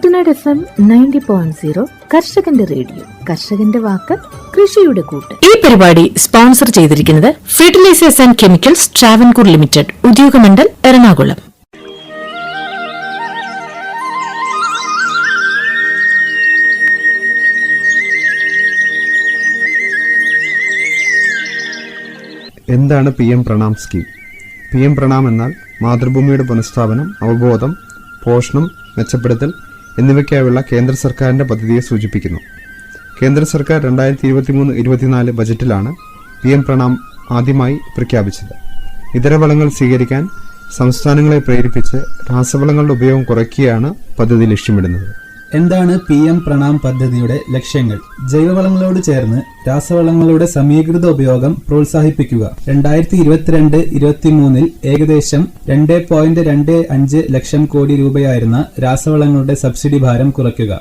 Kuttanad FM 90.0 കർഷകന്റെ radio. കർഷകന്റെ വാക്ക്, കൃഷിയുടെ കൂട്ട്. ഈ പരിപാടി സ്പോൺസർ ചെയ്തിരിക്കുന്നത് fertilisers and chemicals Travancore limited, Udyogamandal, Ernakulam. എന്താണ് PM Pranam scheme? PM Pranam എന്നാൽ മാതൃഭൂമിയുടെ പുനഃസ്ഥാപനം, അവബോധം, പോഷണം, മെച്ചപ്പെടുത്തൽ എന്നിവയ്ക്കായുള്ള കേന്ദ്ര സർക്കാരിന്റെ പദ്ധതിയെ സൂചിപ്പിക്കുന്നു. കേന്ദ്ര സർക്കാർ 2023-24 ബജറ്റിലാണ് PM പ്രണാം ആദ്യമായി പ്രഖ്യാപിച്ചത്. ഇതര വളങ്ങൾ സ്വീകരിക്കാൻ സംസ്ഥാനങ്ങളെ പ്രേരിപ്പിച്ച് രാസവളങ്ങളുടെ ഉപയോഗം കുറയ്ക്കുകയാണ് പദ്ധതി ലക്ഷ്യമിടുന്നത്. എന്താണ് PM പ്രണാം പദ്ധതിയുടെ ലക്ഷ്യങ്ങൾ? ജൈവവളങ്ങളോട് ചേർന്ന് രാസവളങ്ങളുടെ സമീകൃത ഉപയോഗം പ്രോത്സാഹിപ്പിക്കുക. 2022-23 ഏകദേശം 2.25 ലക്ഷം കോടി രൂപയായിരുന്ന രാസവളങ്ങളുടെ സബ്സിഡി ഭാരം കുറയ്ക്കുക.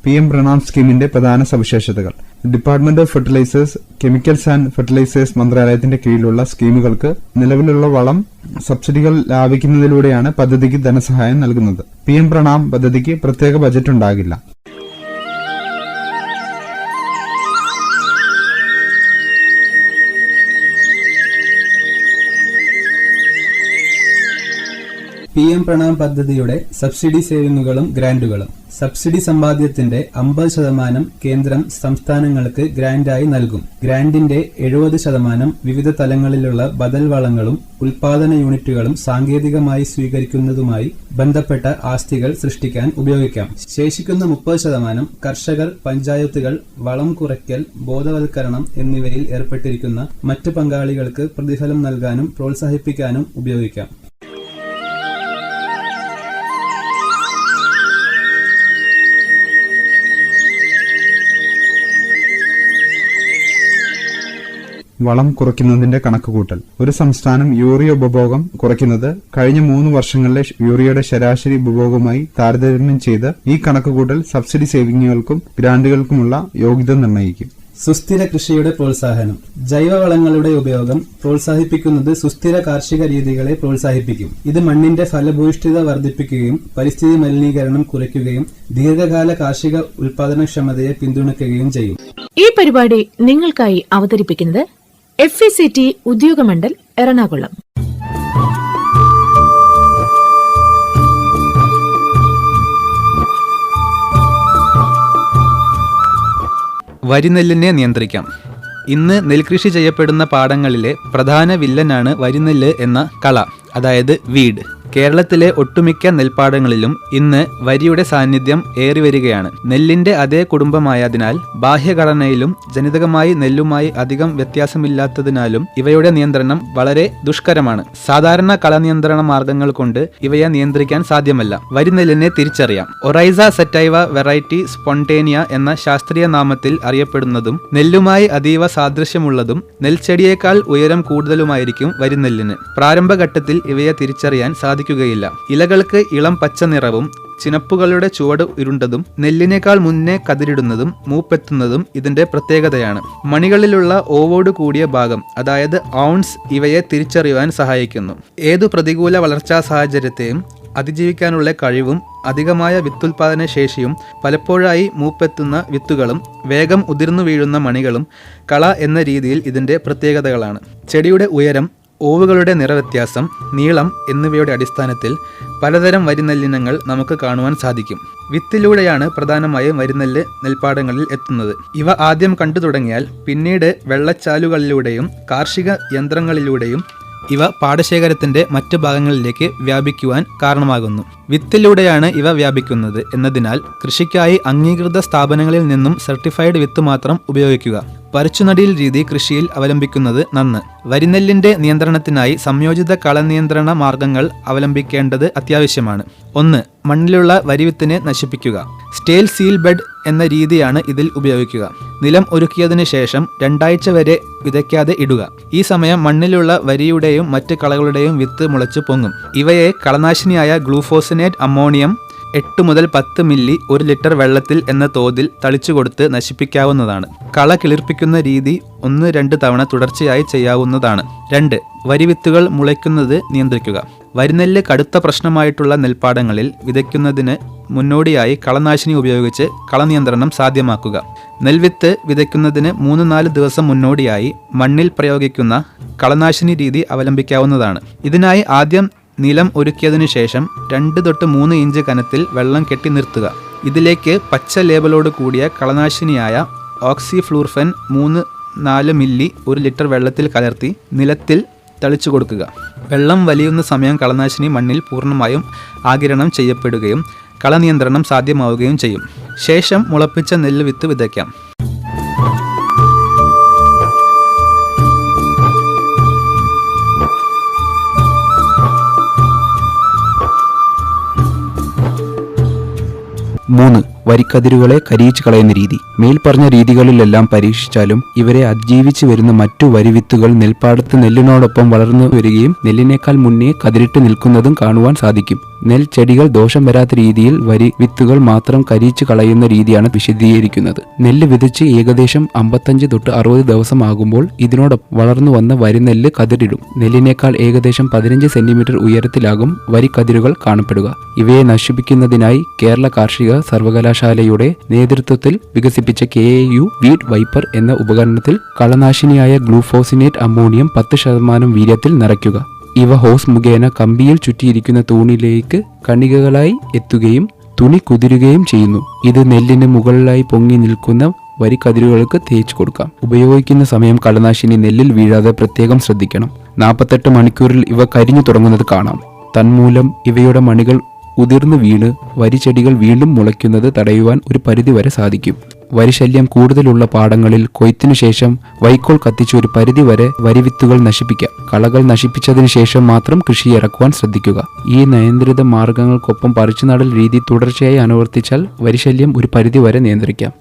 PM പ്രണാം സ്കീമിന്റെ പ്രധാന സവിശേഷതകൾ. Department of fertilisers, chemicals and fertilisers മന്ത്രാലയത്തിന്റെ കീഴിലുള്ള സ്കീമുകൾക്ക് നിലവിലുള്ള വളം സബ്സിഡികൾ ലാഭിക്കുന്നതിലൂടെയാണ് പദ്ധതിക്ക് ധനസഹായം നൽകുന്നത്. PM പ്രണാം പദ്ധതിക്ക് പ്രത്യേക ബജറ്റ് ഉണ്ടാകില്ല. PM പ്രണാം പദ്ധതിയുടെ സബ്സിഡി സേവിങ്ങുകളും ഗ്രാന്റുകളും. സബ്സിഡി സമ്പാദ്യത്തിന്റെ 50% കേന്ദ്രം സംസ്ഥാനങ്ങൾക്ക് ഗ്രാന്റായി നൽകും. ഗ്രാന്റിന്റെ 70% വിവിധ തലങ്ങളിലുള്ള ബദൽ വളങ്ങളും ഉൽപാദന യൂണിറ്റുകളും സാങ്കേതികമായി സ്വീകരിക്കുന്നതുമായി ബന്ധപ്പെട്ട ആസ്തികൾ സൃഷ്ടിക്കാൻ ഉപയോഗിക്കാം. ശേഷിക്കുന്ന 30% കർഷകർ, പഞ്ചായത്തുകൾ, വളം കുറയ്ക്കൽ, ബോധവൽക്കരണം എന്നിവയിൽ ഏർപ്പെട്ടിരിക്കുന്ന മറ്റ് പങ്കാളികൾക്ക് പ്രതിഫലം നൽകാനും പ്രോത്സാഹിപ്പിക്കാനും ഉപയോഗിക്കാം. വളം കുറയ്ക്കുന്നതിന്റെ കണക്കുകൂട്ടൽ. ഒരു സംസ്ഥാനം യൂറിയ ഉപഭോഗം കുറയ്ക്കുന്നത് കഴിഞ്ഞ 3 വർഷങ്ങളിലെ യൂറിയയുടെ ശരാശരി ഉപഭോഗവുമായി താരതമ്യം ചെയ്ത് ഈ കണക്കുകൂട്ടൽ സബ്സിഡി സേവിങ്ങുകൾക്കും ഗ്രാന്റുകൾക്കുമുള്ള യോഗ്യത നിർണ്ണയിക്കും. സുസ്ഥിര കൃഷിയുടെ പ്രോത്സാഹനം. ജൈവവളങ്ങളുടെ ഉപയോഗം പ്രോത്സാഹിപ്പിക്കുന്നത് സുസ്ഥിര കാർഷിക രീതികളെ പ്രോത്സാഹിപ്പിക്കും. ഇത് മണ്ണിന്റെ ഫലഭൂയിഷ്ഠിത വർദ്ധിപ്പിക്കുകയും പരിസ്ഥിതി മലിനീകരണം കുറയ്ക്കുകയും ദീർഘകാല കാർഷിക ഉൽപാദനക്ഷമതയെ പിന്തുണയ്ക്കുകയും ചെയ്യും. ഈ പരിപാടി നിങ്ങൾക്കായി അവതരിപ്പിക്കുന്നത് FECT ഉദ്യോഗമണ്ഡൽ, എറണാകുളം. വരിനെല്ലിനെ നിയന്ത്രിക്കാം. ഇന്ന് നെൽകൃഷി ചെയ്യപ്പെടുന്ന പാടങ്ങളിലെ പ്രധാന വില്ലനാണ് വരിനെല്ല് എന്ന കള, അതായത് വീഡ്. കേരളത്തിലെ ഒട്ടുമിക്ക നെൽപ്പാടങ്ങളിലും ഇന്ന് വരിയുടെ സാന്നിധ്യം ഏറിവരികയാണ്. നെല്ലിന്റെ അതേ കുടുംബമായതിനാൽ ബാഹ്യഘടനയിലും ജനിതകമായി നെല്ലുമായി അധികം വ്യത്യാസമില്ലാത്തതിനാലും ഇവയുടെ നിയന്ത്രണം വളരെ ദുഷ്കരമാണ്. സാധാരണ കളനിയന്ത്രണ മാർഗങ്ങൾ കൊണ്ട് ഇവയെ നിയന്ത്രിക്കാൻ സാധ്യമല്ല. വരിനെല്ലിനെ തിരിച്ചറിയാം. ഒറൈസ സെറ്റൈവ വെറൈറ്റി സ്പോണ്ടേനിയ എന്ന ശാസ്ത്രീയ നാമത്തിൽ അറിയപ്പെടുന്നതും നെല്ലുമായി അതീവ സാദൃശ്യമുള്ളതും നെൽച്ചെടിയേക്കാൾ ഉയരം കൂടുതലുമായിരിക്കും വരിനെല്ലിന്. പ്രാരംഭഘട്ടത്തിൽ ഇവയെ തിരിച്ചറിയാൻ സാധിക്കുകയില്ല. ഇലകൾക്ക് ഇളം പച്ച നിറവും ചിനപ്പുകളുടെ ചുവട് ഇരുണ്ടതും നെല്ലിനേക്കാൾ മുന്നേ കതിരിടുന്നതും മൂപ്പെത്തുന്നതും ഇതിന്റെ പ്രത്യേകതയാണ്. മണികളിലുള്ള ഓവോട് കൂടിയ ഭാഗം, അതായത് ഔൺസ്, ഇവയെ തിരിച്ചറിയുവാൻ സഹായിക്കുന്നു. ഏതു പ്രതികൂല വളർച്ചാ സാഹചര്യത്തെയും അതിജീവിക്കാനുള്ള കഴിവും അധികമായ വിത്തുൽപാദന ശേഷിയും പലപ്പോഴായി മൂപ്പെത്തുന്ന വിത്തുകളും വേഗം ഉതിർന്നു വീഴുന്ന മണികളും കള എന്ന രീതിയിൽ ഇതിന്റെ പ്രത്യേകതകളാണ്. ചെടിയുടെ ഉയരം, ഓവുകളുടെ നിറവ്യത്യാസം, നീളം എന്നിവയുടെ അടിസ്ഥാനത്തിൽ പലതരം വരിനെല്ലിനങ്ങൾ നമുക്ക് കാണുവാൻ സാധിക്കും. വിത്തിലൂടെയാണ് പ്രധാനമായും വരിനെല്ല് നെൽപ്പാടങ്ങളിൽ എത്തുന്നത്. ഇവ ആദ്യം കണ്ടു തുടങ്ങിയാൽ പിന്നീട് വെള്ളച്ചാലുകളിലൂടെയും കാർഷിക യന്ത്രങ്ങളിലൂടെയും ഇവ പാടശേഖരത്തിന്റെ മറ്റു ഭാഗങ്ങളിലേക്ക് വ്യാപിക്കുവാൻ കാരണമാകുന്നു. വിത്തിലൂടെയാണ് ഇവ വ്യാപിക്കുന്നത് എന്നതിനാൽ കൃഷിക്കായി അംഗീകൃത സ്ഥാപനങ്ങളിൽ നിന്നും സർട്ടിഫൈഡ് വിത്ത് മാത്രം ഉപയോഗിക്കുക. പറിച്ചുനടിയിൽ രീതി കൃഷിയിൽ അവലംബിക്കുന്നത് നന്ന്. വരിനെല്ലിന്റെ നിയന്ത്രണത്തിനായി സംയോജിത കളനിയന്ത്രണ മാർഗങ്ങൾ അവലംബിക്കേണ്ടത് അത്യാവശ്യമാണ്. 1. മണ്ണിലുള്ള വരിവിത്തിനെ നശിപ്പിക്കുക. സ്റ്റേൽ സീൽ ബെഡ് എന്ന രീതിയാണ് ഇതിൽ ഉപയോഗിക്കുക. നിലം ഒരുക്കിയതിനു ശേഷം 2 ആഴ്ച വരെ വിതയ്ക്കാതെ ഇടുക. ഈ സമയം മണ്ണിലുള്ള വരിയുടെയും മറ്റ് കളകളുടെയും വിത്ത് മുളച്ചു പൊങ്ങും. ഇവയെ കളനാശിനിയായ ഗ്ലൂഫോസിനേറ്റ് അമോണിയം 8 മുതൽ 10 മില്ലി 1 ലിറ്റർ വെള്ളത്തിൽ എന്ന തോതിൽ തളിച്ചുകൊടുത്ത് നശിപ്പിക്കാവുന്നതാണ്. കള കിളിർപ്പിക്കുന്ന രീതി 1-2 തവണ തുടർച്ചയായി ചെയ്യാവുന്നതാണ്. 2. വരിവിത്തുകൾ മുളയ്ക്കുന്നത് നിയന്ത്രിക്കുക. വരിനെല്ല് കടുത്ത പ്രശ്നമായിട്ടുള്ള നെൽപ്പാടങ്ങളിൽ വിതയ്ക്കുന്നതിന് മുന്നോടിയായി കളനാശിനി ഉപയോഗിച്ച് കളനിയന്ത്രണം സാധ്യമാക്കുക. നെൽവിത്ത് വിതയ്ക്കുന്നതിന് 3-4 ദിവസം മുന്നോടിയായി മണ്ണിൽ പ്രയോഗിക്കുന്ന കളനാശിനി രീതി അവലംബിക്കാവുന്നതാണ്. ഇതിനായി ആദ്യം നിലം ഒരുക്കിയതിനു ശേഷം 2-3 ഇഞ്ച് കനത്തിൽ വെള്ളം കെട്ടി നിർത്തുക. ഇതിലേക്ക് പച്ച ലേബലോട് കൂടിയ കളനാശിനിയായ ഓക്സിഫ്ലൂർഫെൻ 3-4 മില്ലി 1 ലിറ്റർ വെള്ളത്തിൽ കലർത്തി നിലത്തിൽ തളിച്ചു കൊടുക്കുക. വെള്ളം വലിയുന്ന സമയം കളനാശിനി മണ്ണിൽ പൂർണ്ണമായും ആഗിരണം ചെയ്യപ്പെടുകയും കളനിയന്ത്രണം സാധ്യമാവുകയും ചെയ്യും. ശേഷം മുളപ്പിച്ച നെല്ല് വിത്ത് വിതയ്ക്കാം. വരിക്കതിരുകളെ കരിയിച്ചു കളയുന്ന രീതി. മേൽപ്പറഞ്ഞ രീതികളിലെല്ലാം പരീക്ഷിച്ചാലും ഇവരെ അതിജീവിച്ചു വരുന്ന മറ്റു വരിവിത്തുകൾ നെൽപ്പാടത്ത് നെല്ലിനോടൊപ്പം വളർന്നു വരികയും നെല്ലിനേക്കാൾ മുന്നേ കതിരിട്ട് നിൽക്കുന്നതും കാണുവാൻ സാധിക്കും. നെൽച്ചെടികൾ ദോഷം വരാത്ത രീതിയിൽ വരിവിത്തുകൾ മാത്രം കരിയിച്ചു കളയുന്ന രീതിയാണ് വിശദീകരിക്കുന്നത്. നെല്ല് വിതച്ച് ഏകദേശം 55-60 ദിവസം ആകുമ്പോൾ ഇതിനോടൊപ്പം വളർന്നു വന്ന വരിനെല്ല് കതിരിടും. നെല്ലിനേക്കാൾ ഏകദേശം 15 സെന്റിമീറ്റർ ഉയരത്തിലാകും വരിക്കതിരുകൾ കാണപ്പെടുക. ഇവയെ നശിപ്പിക്കുന്നതിനായി കേരള കാർഷിക സർവകലാശാലയുടെ നേതൃത്വത്തിൽ വികസിപ്പിച്ച KAU വീഡ് വൈപ്പർ എന്ന ഉപകരണത്തിൽ കളനാശിനിയായ ഗ്ലൂഫോസിനേറ്റ് അമോണിയം 10% വീര്യത്തിൽ നിറയ്ക്കുക. ഇവ ഹോസ് മുഖേന കമ്പിയിൽ ചുറ്റിയിരിക്കുന്ന തൂണിലേക്ക് കണികകളായി എത്തുകയും തുണി കുതിരുകയും ചെയ്യുന്നു. ഇത് നെല്ലിന് മുകളിലായി പൊങ്ങി നിൽക്കുന്ന വരിക്കതിരുകൾക്ക് തേച്ചു കൊടുക്കാം. ഉപയോഗിക്കുന്ന സമയം കളനാശിനി നെല്ലിൽ വീഴാതെ പ്രത്യേകം ശ്രദ്ധിക്കണം. 48 മണിക്കൂറിൽ ഇവ കരിഞ്ഞു തുടങ്ങുന്നത് കാണാം. തന്മൂലം ഇവയുടെ മണികൾ ഉതിർന്നു വീണ് വരിച്ചെടികൾ വീണ്ടും മുളയ്ക്കുന്നത് തടയുവാൻ ഒരു പരിധിവരെ സാധിക്കും. വരിശല്യം കൂടുതലുള്ള പാടങ്ങളിൽ കൊയ്ത്തിനു ശേഷം വൈക്കോൽ കത്തിച്ച് ഒരു പരിധിവരെ വരിവിത്തുകൾ നശിപ്പിക്കാം. കളകൾ നശിപ്പിച്ചതിനു ശേഷം മാത്രം കൃഷി ഇറക്കുവാൻ ശ്രദ്ധിക്കുക. ഈ നിയന്ത്രിത മാർഗങ്ങൾക്കൊപ്പം പറിച്ചുനടൽ രീതി തുടർച്ചയായി അനുവർത്തിച്ചാൽ വരിശല്യം ഒരു പരിധിവരെ നിയന്ത്രിക്കാം.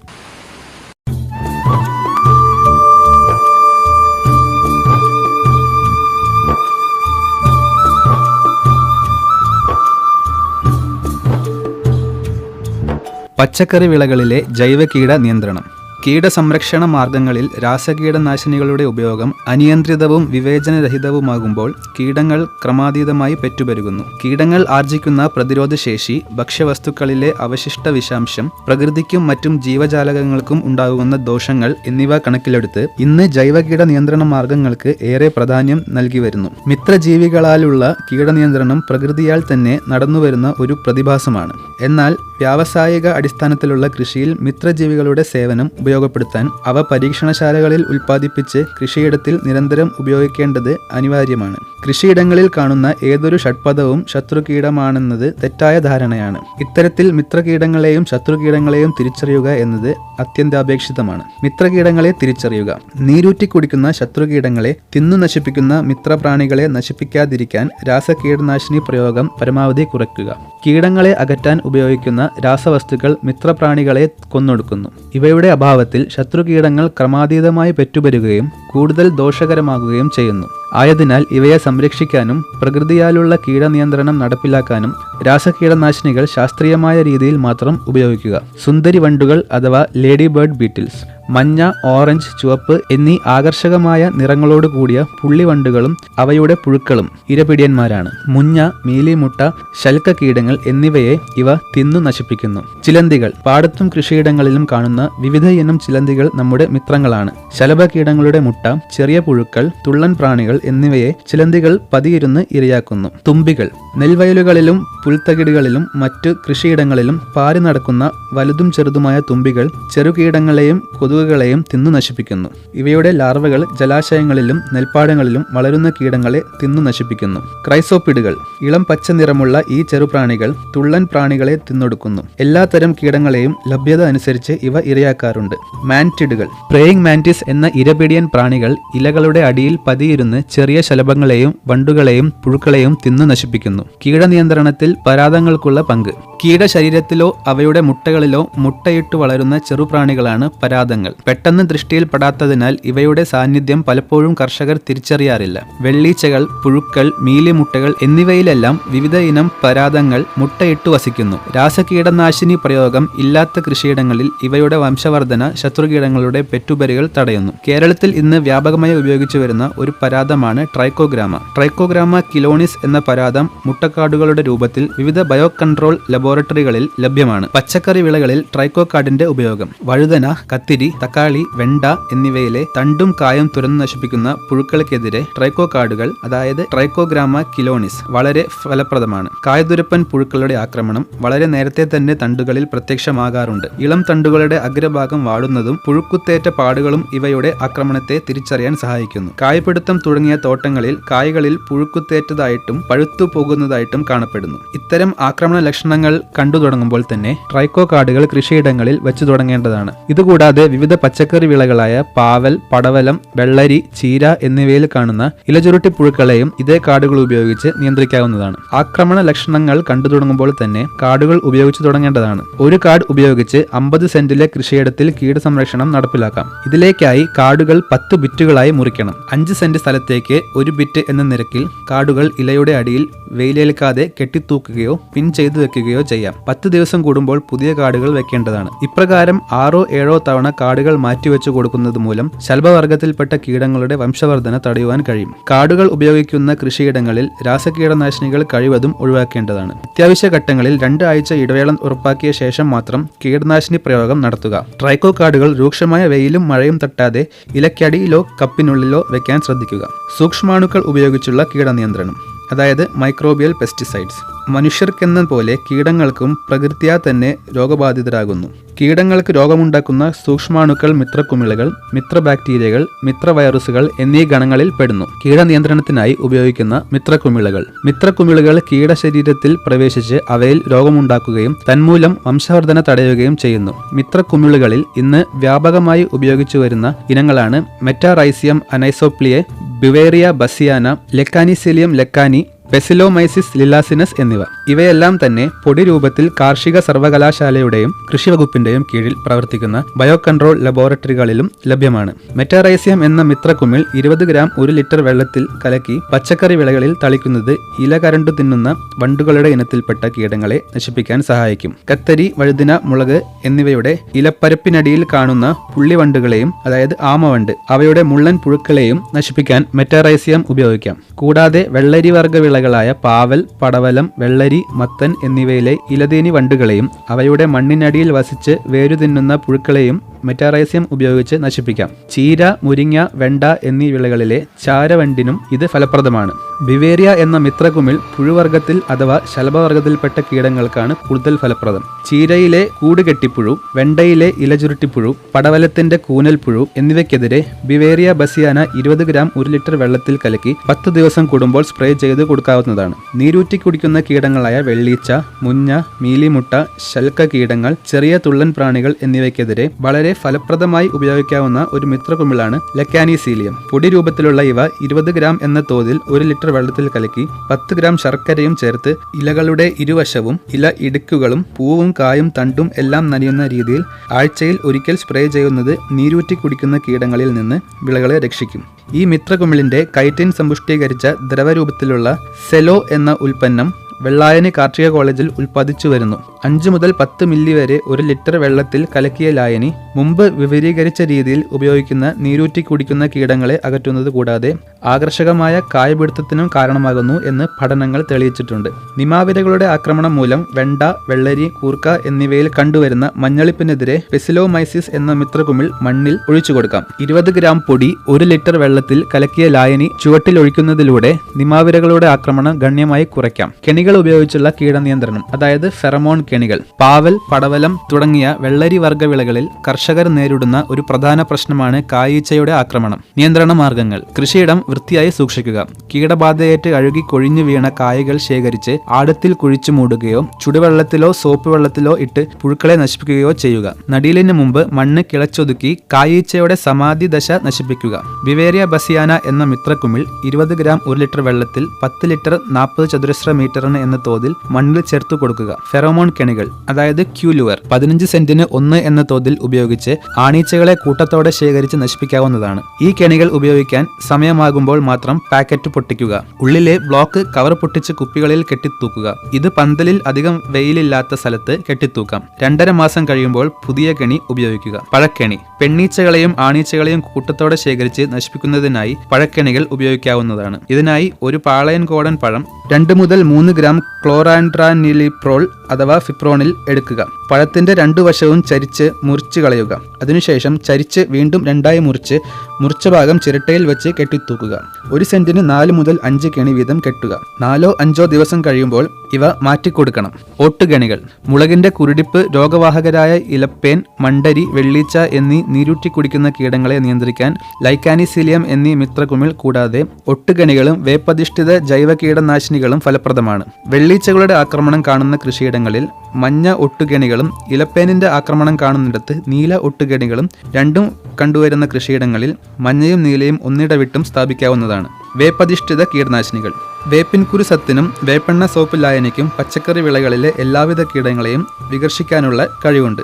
പച്ചക്കറി വിളകളിലെ ജൈവകീട നിയന്ത്രണം. കീടസംരക്ഷണ മാർഗങ്ങളിൽ രാസകീടനാശിനികളുടെ ഉപയോഗം അനിയന്ത്രിതവും വിവേചനരഹിതവുമാകുമ്പോൾ കീടങ്ങൾ ക്രമാതീതമായി പെറ്റുപെരുകുന്നു. കീടങ്ങൾ ആർജിക്കുന്ന പ്രതിരോധശേഷി, ഭക്ഷ്യവസ്തുക്കളിലെ അവശിഷ്ട വിഷാംശം, പ്രകൃതിക്കും മറ്റും ജീവജാലകങ്ങൾക്കും ഉണ്ടാകുന്ന ദോഷങ്ങൾ എന്നിവ കണക്കിലെടുത്ത് ഇന്ന് ജൈവകീട നിയന്ത്രണ മാർഗങ്ങൾക്ക് ഏറെ പ്രാധാന്യം നൽകി വരുന്നു. മിത്രജീവികളാലുള്ള കീടനിയന്ത്രണം പ്രകൃതിയാൽ തന്നെ നടന്നുവരുന്ന ഒരു പ്രതിഭാസമാണ്. എന്നാൽ വ്യാവസായിക അടിസ്ഥാനത്തിലുള്ള കൃഷിയിൽ മിത്രജീവികളുടെ സേവനം ഉപയോഗപ്പെടുത്താൻ അവ പരീക്ഷണശാലകളിൽ ഉൽപ്പാദിപ്പിച്ച് കൃഷിയിടത്തിൽ നിരന്തരം ഉപയോഗിക്കേണ്ടത് അനിവാര്യമാണ്. കൃഷിയിടങ്ങളിൽ കാണുന്ന ഏതൊരു ഷഡ്പദവും ശത്രുകീടമാണെന്നത് തെറ്റായ ധാരണയാണ്. ഇത്തരത്തിൽ മിത്രകീടങ്ങളെയും ശത്രുകീടങ്ങളെയും തിരിച്ചറിയുക എന്നത് അത്യന്താപേക്ഷിതമാണ്. മിത്രകീടങ്ങളെ തിരിച്ചറിയുക. നീരൂറ്റി കുടിക്കുന്ന ശത്രുകീടങ്ങളെ തിന്നു നശിപ്പിക്കുന്ന മിത്രപ്രാണികളെ നശിപ്പിക്കാതിരിക്കാൻ രാസകീടനാശിനി പ്രയോഗം പരമാവധി കുറയ്ക്കുക. കീടങ്ങളെ അകറ്റാൻ ഉപയോഗിക്കുന്ന രാസവസ്തുക്കൾ മിത്രപ്രാണികളെ കൊന്നൊടുക്കുന്നു. ഇവയുടെ അഭാവത്തിൽ ശത്രുകീടങ്ങൾ ക്രമാതീതമായി പെറ്റുപെരുകയും കൂടുതൽ ദോഷകരമാകുകയും ചെയ്യുന്നു. ആയതിനാൽ ഇവയെ സംരക്ഷിക്കാനും പ്രകൃതിയാലുള്ള കീടനിയന്ത്രണം നടപ്പിലാക്കാനും രാസകീടനാശിനികൾ ശാസ്ത്രീയമായ രീതിയിൽ മാത്രം ഉപയോഗിക്കുക. സുന്ദരി വണ്ടുകൾ അഥവാ ലേഡി ബേർഡ് ബീറ്റിൽസ്, മഞ്ഞ, ഓറഞ്ച്, ചുവപ്പ് എന്നീ ആകർഷകമായ നിറങ്ങളോട് കൂടിയ പുള്ളിവണ്ടുകളും അവയുടെ പുഴുക്കളും ഇരപിടിയന്മാരാണ്. മുഞ്ഞ, മീലിമുട്ട, ശൽക്ക കീടങ്ങൾ എന്നിവയെ ഇവ തിന്നു നശിപ്പിക്കുന്നു. ചിലന്തികൾ. പാടത്തും കൃഷിയിടങ്ങളിലും കാണുന്ന വിവിധ ഇനം ചിലന്തികൾ നമ്മുടെ മിത്രങ്ങളാണ്. ശലഭകീടങ്ങളുടെ മുട്ട, ചെറിയ പുഴുക്കൾ, തുള്ളൻ പ്രാണികൾ എന്നിവയെ ചിലന്തികൾ പതിയിരുന്ന് ഇരയാക്കുന്നു. തുമ്പികൾ. നെൽവയലുകളിലും പുൽത്തകിടികളിലും മറ്റു കൃഷിയിടങ്ങളിലും പാറി നടക്കുന്ന വലുതും ചെറുതുമായ തുമ്പികൾ ചെറുകീടങ്ങളെയും കൊതുകുകളെയും തിന്നു നശിപ്പിക്കുന്നു. ഇവയുടെ ലാർവകൾ ജലാശയങ്ങളിലും നെൽപ്പാടങ്ങളിലും വളരുന്ന കീടങ്ങളെ തിന്നു നശിപ്പിക്കുന്നു. ക്രൈസോപ്പിഡുകൾ. ഇളം പച്ച നിറമുള്ള ഈ ചെറുപ്രാണികൾ തുള്ളൻ പ്രാണികളെ തിന്നൊടുക്കുന്നു. എല്ലാത്തരം കീടങ്ങളെയും ലഭ്യത അനുസരിച്ച് ഇവ ഇരയാക്കാറുണ്ട്. മാൻറ്റിഡുകൾ. പ്രേയിങ് മാന്റിസ് എന്ന ഇരപിടിയൻ പ്രാണികൾ ഇലകളുടെ അടിയിൽ പതിയിരുന്ന് ചെറിയ ശലഭങ്ങളെയും വണ്ടുകളെയും പുഴുക്കളെയും തിന്നു നശിപ്പിക്കുന്നു. കീടനിയന്ത്രണത്തിൽ പരാതങ്ങൾക്കുള്ള പങ്ക്. കീടശരീരത്തിലോ അവയുടെ മുട്ടകളിലോ മുട്ടയിട്ടു വളരുന്ന ചെറുപ്രാണികളാണ് പരാദങ്ങൾ. പെട്ടെന്ന് ദൃഷ്ടിയിൽപ്പെടാത്തതിനാൽ ഇവയുടെ സാന്നിധ്യം പലപ്പോഴും കർഷകർ തിരിച്ചറിയാറില്ല. വെള്ളീച്ചകൾ, പുഴുക്കൾ, മീലിമുട്ടകൾ എന്നിവയിലെല്ലാം വിവിധ ഇനം പരാദങ്ങൾ മുട്ടയിട്ടു വസിക്കുന്നു. രാസകീടനാശിനി പ്രയോഗം ഇല്ലാത്ത കൃഷിയിടങ്ങളിൽ ഇവയുടെ വംശവർധന ശത്രുകീടങ്ങളുടെ പെറ്റുപരികൾ തടയുന്നു. കേരളത്തിൽ ഇന്ന് വ്യാപകമായി ഉപയോഗിച്ചു വരുന്ന ഒരു പരാദമാണ് ട്രൈക്കോഗ്രാമ. ട്രൈക്കോഗ്രാമ കിലോണിസ് എന്ന പരാദം മുട്ടക്കാടുകളുടെ രൂപത്തിൽ വിവിധ ബയോ കൺട്രോൾ ലബോറട്ടറികളിൽ ലഭ്യമാണ്. പച്ചക്കറി വിളകളിൽ ട്രൈക്കോകാർഡിന്റെ ഉപയോഗം. വഴുതന, കത്തിരി, തക്കാളി, വെണ്ട എന്നിവയിലെ തണ്ടും കായും തുരന്നു നശിപ്പിക്കുന്ന പുഴുക്കൾക്കെതിരെ ട്രൈക്കോകാർഡുകൾ, അതായത് ട്രൈക്കോഗ്രാമ കിലോണിസ്, വളരെ ഫലപ്രദമാണ്. കായതുരപ്പൻ പുഴുക്കളുടെ ആക്രമണം വളരെ നേരത്തെ തന്നെ തണ്ടുകളിൽ പ്രത്യക്ഷമാകാറുണ്ട്. ഇളം തണ്ടുകളുടെ അഗ്രഭാഗം വാടുന്നതും പുഴുക്കുത്തേറ്റ പാടുകളും ഇവയുടെ ആക്രമണത്തെ തിരിച്ചറിയാൻ സഹായിക്കുന്നു. കായ്പിടുത്തം തുടങ്ങിയ തോട്ടങ്ങളിൽ കായ്കളിൽ പുഴുക്കുത്തേറ്റതായിട്ടും പഴുത്തു പോകുന്നതായിട്ടും കാണപ്പെടുന്നു. ഇത്തരം ആക്രമണ ലക്ഷണങ്ങൾ കണ്ടു തുടങ്ങുമ്പോൾ തന്നെ ട്രൈക്കോകാർഡുകൾ കൃഷിയിടങ്ങളിൽ വെച്ചു തുടങ്ങേണ്ടതാണ്. ഇതുകൂടാതെ വിവിധ പച്ചക്കറി വിളകളായ പാവൽ, പടവലം, വെള്ളരി, ചീര എന്നിവയിൽ കാണുന്ന ഇലചുരുട്ടി പുഴുക്കളെയും ഇതേ കാർഡുകൾ ഉപയോഗിച്ച് നിയന്ത്രിക്കാവുന്നതാണ്. ആക്രമണ ലക്ഷണങ്ങൾ കണ്ടു തുടങ്ങുമ്പോൾ തന്നെ കാർഡുകൾ ഉപയോഗിച്ചു തുടങ്ങേണ്ടതാണ്. ഒരു കാർഡ് ഉപയോഗിച്ച് 50 സെന്റിലെ കൃഷിയിടത്തിൽ കീടസംരക്ഷണം നടപ്പിലാക്കാം. ഇതിലേക്കായി കാർഡുകൾ 10 ബിറ്റുകളായി മുറിക്കണം. 5 സെന്റ് സ്ഥലത്തേക്ക് 1 ബിറ്റ് എന്ന നിരക്കിൽ കാർഡുകൾ ഇലയുടെ അടിയിൽ വെയിലേൽക്കാതെ കെട്ടിത്തൂക്കുകയോ പിൻ ചെയ്തു വെക്കുകയോ ചെയ്യാം. 10 ദിവസം കൂടുമ്പോൾ പുതിയ കാർഡുകൾ വെക്കേണ്ടതാണ്. ഇപ്രകാരം 6-7 തവണ കാർഡുകൾ മാറ്റിവെച്ചു കൊടുക്കുന്നത് മൂലം ശൽഭവർഗത്തിൽപ്പെട്ട കീടങ്ങളുടെ വംശവർധന തടയുവാൻ കഴിയും. കാർഡുകൾ ഉപയോഗിക്കുന്ന കൃഷിയിടങ്ങളിൽ രാസകീടനാശിനികൾ കഴിവതും ഒഴിവാക്കേണ്ടതാണ്. അത്യാവശ്യ ഘട്ടങ്ങളിൽ 2 ആഴ്ച ഇടവേള ഉറപ്പാക്കിയ ശേഷം മാത്രം കീടനാശിനി പ്രയോഗം നടത്തുക. ട്രൈക്കോ കാർഡുകൾ രൂക്ഷമായ വെയിലും മഴയും തട്ടാതെ ഇലക്കടിയിലോ കപ്പിനുള്ളിലോ വെക്കാൻ ശ്രദ്ധിക്കുക. സൂക്ഷ്മാണുക്കൾ ഉപയോഗിച്ചുള്ള കീടനിയന്ത്രണം, അതായത് മൈക്രോബിയൽ പെസ്റ്റിസൈഡ്സ്. മനുഷ്യർക്കെന്ന പോലെ കീടങ്ങൾക്കും പ്രകൃത്യാ തന്നെ രോഗബാധിതരാകുന്നു. കീടങ്ങൾക്ക് രോഗമുണ്ടാക്കുന്ന സൂക്ഷ്മാണുക്കൾ മിത്രക്കുമിളുകൾ, മിത്രബാക്ടീരിയകൾ, മിത്രവൈറസുകൾ എന്നീ ഗണങ്ങളിൽ പെടുന്നു. കീടനിയന്ത്രണത്തിനായി ഉപയോഗിക്കുന്ന മിത്രക്കുമിളുകൾ കീടശരീരത്തിൽ പ്രവേശിച്ച് അവയിൽ രോഗമുണ്ടാക്കുകയും തന്മൂലം വംശവർധന തടയുകയും ചെയ്യുന്നു. മിത്രക്കുമിളുകളിൽ ഇന്ന് വ്യാപകമായി ഉപയോഗിച്ചു വരുന്ന ഇനങ്ങളാണ് മെറ്റാറൈസിയം അനൈസോപ്ലിയെ, ബിവേറിയ ബസിയാന, ലെക്കാനിസെലിയം ലെക്കാനി, പെസിലോമൈസിസ് ലിലാസിനസ് എന്നിവ. ഇവയെല്ലാം തന്നെ പൊടി രൂപത്തിൽ കാർഷിക സർവകലാശാലയുടെയും കൃഷിവകുപ്പിന്റെയും കീഴിൽ പ്രവർത്തിക്കുന്ന ബയോ കൺട്രോൾ ലബോറട്ടറികളിലും ലഭ്യമാണ്. മെറ്റാറൈസിയം എന്ന മിത്രക്കുമിൾ 20 ഗ്രാം 1 ലിറ്റർ വെള്ളത്തിൽ കലക്കി പച്ചക്കറി വിളകളിൽ തളിക്കുന്നത് ഇല കരണ്ടു തിന്നുന്ന വണ്ടുകളുടെ ഇനത്തിൽപ്പെട്ട കീടങ്ങളെ നശിപ്പിക്കാൻ സഹായിക്കും. കത്തരി, വഴുതിന, മുളക് എന്നിവയുടെ ഇലപ്പരപ്പിനടിയിൽ കാണുന്ന പുള്ളിവണ്ടുകളെയും, അതായത് ആമവണ്ട്, അവയുടെ മുള്ളൻ പുഴുക്കളെയും നശിപ്പിക്കാൻ മെറ്റാറൈസിയം ഉപയോഗിക്കാം. കൂടാതെ വെള്ളരി വർഗ്ഗ വിളകളായ പാവൽ, പടവലം, വെള്ളരി, മത്തൻ എന്നിവയിലെ ഇലതേനി വണ്ടുകളെയും അവയുടെ മണ്ണിനടിയിൽ വസിച്ച് വേരു തിന്നുന്ന പുഴുക്കളെയും മെറ്റാറൈസിയം ഉപയോഗിച്ച് നശിപ്പിക്കാം. ചീര, മുരിങ്ങ, വെണ്ട എന്നീ വിളകളിലെ ചാരവണ്ടിനും ഇത് ഫലപ്രദമാണ്. ബിവേറിയ എന്ന മിത്രകുമിൾ പുഴുവർഗത്തിൽ അഥവാ ശലഭവർഗത്തിൽപ്പെട്ട കീടങ്ങൾക്കാണ് കൂടുതൽ ഫലപ്രദം. ചീരയിലെ കൂടുകെട്ടിപ്പുഴു, വെണ്ടയിലെ ഇലചുരുട്ടിപ്പുഴു, പടവലത്തിന്റെ കൂനൽപ്പുഴു എന്നിവയ്ക്കെതിരെ ബിവേറിയ ബസിയാന 20 ഗ്രാം 1 ലിറ്റർ വെള്ളത്തിൽ കലക്കി 10 ദിവസം കൂടുമ്പോൾ സ്പ്രേ ചെയ്ത് കൊടുക്കാവുന്നതാണ്. നീരൂറ്റി കുടിക്കുന്ന കീടങ്ങളായ വെള്ളീച്ച, മുഞ്ഞ, മീലിമുട്ട, ശൽക്ക കീടങ്ങൾ, ചെറിയ തുള്ളൻ പ്രാണികൾ എന്നിവയ്ക്കെതിരെ വളരെ ഫലപ്രദമായി ഉപയോഗിക്കാവുന്ന ഒരു മിത്രകുമിളാണ് ലെക്കാനിസീലിയം. പൊടി രൂപത്തിലുള്ള ഇവ 20 ഗ്രാം എന്ന തോതിൽ 1 ലിറ്റർ വെള്ളത്തിൽ കലക്കി 10 ഗ്രാം ശർക്കരയും ചേർത്ത് ഇലകളുടെ ഇരുവശവും ഇല ഇടുക്കുകളും പൂവും കായും തണ്ടും എല്ലാം നനയുന്ന രീതിയിൽ ആഴ്ചയിൽ ഒരിക്കൽ സ്പ്രേ ചെയ്യുന്നത് നീരൂറ്റി കുടിക്കുന്ന കീടങ്ങളിൽ നിന്ന് വിളകളെ രക്ഷിക്കും. ഈ മിത്രകുമിളിന്റെ കൈറ്റിൻ സമ്പുഷ്ടീകരിച്ച ദ്രവരൂപത്തിലുള്ള സെലോ എന്ന ഉൽപ്പന്നം വെള്ളായണി കാർഷിക കോളേജിൽ ഉൽപ്പാദിച്ചു വരുന്നു. 5 മുതൽ 10 മില്ലി വരെ 1 ലിറ്റർ വെള്ളത്തിൽ കലക്കിയ ലായനി മുമ്പ് വിപുലീകരിച്ച രീതിയിൽ ഉപയോഗിക്കുന്ന നീരൂറ്റി കുടിക്കുന്ന കീടങ്ങളെ അകറ്റുന്നത് കൂടാതെ ആകർഷകമായ കായപിടുത്തത്തിനും കാരണമാകുന്നു എന്ന് പഠനങ്ങൾ തെളിയിച്ചിട്ടുണ്ട്. നിമാവിരകളുടെ ആക്രമണം മൂലം വെണ്ട, വെള്ളരി, കൂർക്ക എന്നിവയിൽ കണ്ടുവരുന്ന മഞ്ഞളിപ്പിനെതിരെ പെസിലോമൈസിസ് എന്ന മിത്രകുമിൾ മണ്ണിൽ ഒഴിച്ചു കൊടുക്കാം. 20 ഗ്രാം പൊടി 1 ലിറ്റർ വെള്ളത്തിൽ കലക്കിയ ലായനി ചുവട്ടിൽ ഒഴിക്കുന്നതിലൂടെ നിമാവിരകളുടെ ആക്രമണം ഗണ്യമായി കുറയ്ക്കാം. കെണികൾ ഉപയോഗിച്ചുള്ള കീടനിയന്ത്രണം, അതായത് ഫെറമോൺ കെണികൾ. പാവൽ, പടവലം തുടങ്ങിയ വെള്ളരി വർഗ്ഗ വിളകളിൽ കർഷകർ നേരിടുന്ന ഒരു പ്രധാന പ്രശ്നമാണ് കായീച്ചയുടെ ആക്രമണം. നിയന്ത്രണ മാർഗങ്ങൾ: കൃഷിയിടം വൃത്തിയായി സൂക്ഷിക്കുക. കീടബാധയേറ്റ് അഴുകി കൊഴിഞ്ഞു വീണ കായകൾ ശേഖരിച്ച് ആഴത്തിൽ കുഴിച്ചു മൂടുകയോ ചുടുവെള്ളത്തിലോ സോപ്പ് വെള്ളത്തിലോ ഇട്ട് പുഴുക്കളെ നശിപ്പിക്കുകയോ ചെയ്യുക. നടീലിന് മുമ്പ് മണ്ണ് കിളച്ചൊതുക്കി കായീച്ചയുടെ സമാധി ദശ നശിപ്പിക്കുക. ബിവേറിയ ബസിയാന എന്ന മിത്രക്കുമിൾ 20 ഗ്രാം 1 ലിറ്റർ വെള്ളത്തിൽ 10 ലിറ്റർ 40 ചതുരശ്ര മീറ്ററിന് എന്ന തോതിൽ മണ്ണിൽ ചേർത്തു കൊടുക്കുക. ഫെറോമോൺ കെണികൾ അതായത് ക്യൂലുവർ 15 സെന്റിന് 1 എന്ന തോതിൽ ഉപയോഗിച്ച് ആണീച്ചകളെ കൂട്ടത്തോടെ ശേഖരിച്ച് നശിപ്പിക്കാവുന്നതാണ്. ഈ കെണികൾ ഉപയോഗിക്കാൻ സമയമാകുമ്പോൾ മാത്രം പാക്കറ്റ് പൊട്ടിക്കുക. ഉള്ളിലെ ബ്ലോക്ക് കവർ പൊട്ടിച്ച് കുപ്പികളിൽ കെട്ടിത്തൂക്കുക. ഇത് പന്തലിൽ അധികം വെയിലില്ലാത്ത സ്ഥലത്ത് കെട്ടിത്തൂക്കാം. 2.5 മാസം കഴിയുമ്പോൾ പുതിയ കെണി ഉപയോഗിക്കുക. പഴക്കെണി പെണ്ണീച്ചകളെയും ആണീച്ചകളെയും കൂട്ടത്തോടെ ശേഖരിച്ച് നശിപ്പിക്കുന്നതിനായി പഴക്കെണികൾ ഉപയോഗിക്കാവുന്നതാണ്. ഇതിനായി ഒരു പാളയൻ കോടൻ പഴം 2 മുതൽ 3 ഗ്രാം ക്ലോറാൻട്രാനിലിപ്രോൾ അഥവാ ഫിപ്രോണിൽ എടുക്കുക. പഴത്തിന്റെ 2 വശവും ചരിച്ച് മുറിച്ച് കളയുക. അതിനുശേഷം ചരിച്ച് വീണ്ടും 2ആയി മുറിച്ച് മുറിച്ച ഭാഗം ചിരട്ടയിൽ വെച്ച് കെട്ടിത്തൂക്കുക. 1 സെന്റിന് 4 മുതൽ 5 കെണി വീതം കെട്ടുക. 4-5 ദിവസം കഴിയുമ്പോൾ ഇവ മാറ്റിക്കൊടുക്കണം. ഓട്ടുകെണികൾ മുളകിന്റെ കുരുടിപ്പ് രോഗവാഹകരായ ഇലപ്പേൻ, മണ്ടരി, വെള്ളീച്ച എന്നീ നീരൂറ്റി കുടിക്കുന്ന കീടങ്ങളെ നിയന്ത്രിക്കാൻ ലൈക്കാനിസീലിയം എന്നീ മിത്രകുമിൾ കൂടാതെ ഒട്ടുകെണികളും വേപ്പധിഷ്ഠിത ജൈവ കീടനാശിനികളും ഫലപ്രദമാണ്. വെള്ളീച്ചകളുടെ ആക്രമണം കാണുന്ന കൃഷിയിടങ്ങളിൽ മഞ്ഞ ഒട്ടുകെണികളും ഇലപ്പേനിന്റെ ആക്രമണം കാണുന്നിടത്ത് നീല ഒട്ടുകെണികളും രണ്ടും കണ്ടുവരുന്ന കൃഷിയിടങ്ങളിൽ മഞ്ഞയും നീലയും ഒന്നിടവിട്ടും സ്ഥാപിക്കാവുന്നതാണ്. വേപ്പധിഷ്ഠിത കീടനാശിനികൾ വേപ്പിൻ കുരു സത്തിനും വേപ്പെണ്ണ സോപ്പ് ലായനിക്കും പച്ചക്കറി വിളകളിലെ എല്ലാവിധ കീടങ്ങളെയും വികർഷിക്കാനുള്ള കഴിവുണ്ട്.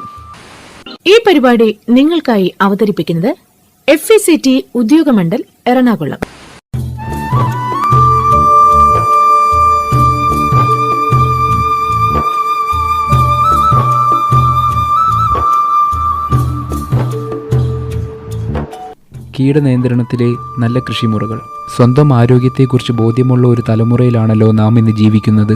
ഈ പരിപാടി നിങ്ങൾക്കായി അവതരിപ്പിക്കുന്നത് FACT ഉദ്യോഗമണ്ഡൽ എറണാകുളം. കീടനിയന്ത്രണത്തിലെ നല്ല കൃഷിമുറകൾ. സ്വന്തം ആരോഗ്യത്തെക്കുറിച്ച് ബോധ്യമുള്ള ഒരു തലമുറയിലാണല്ലോ നാം ഇന്ന് ജീവിക്കുന്നത്.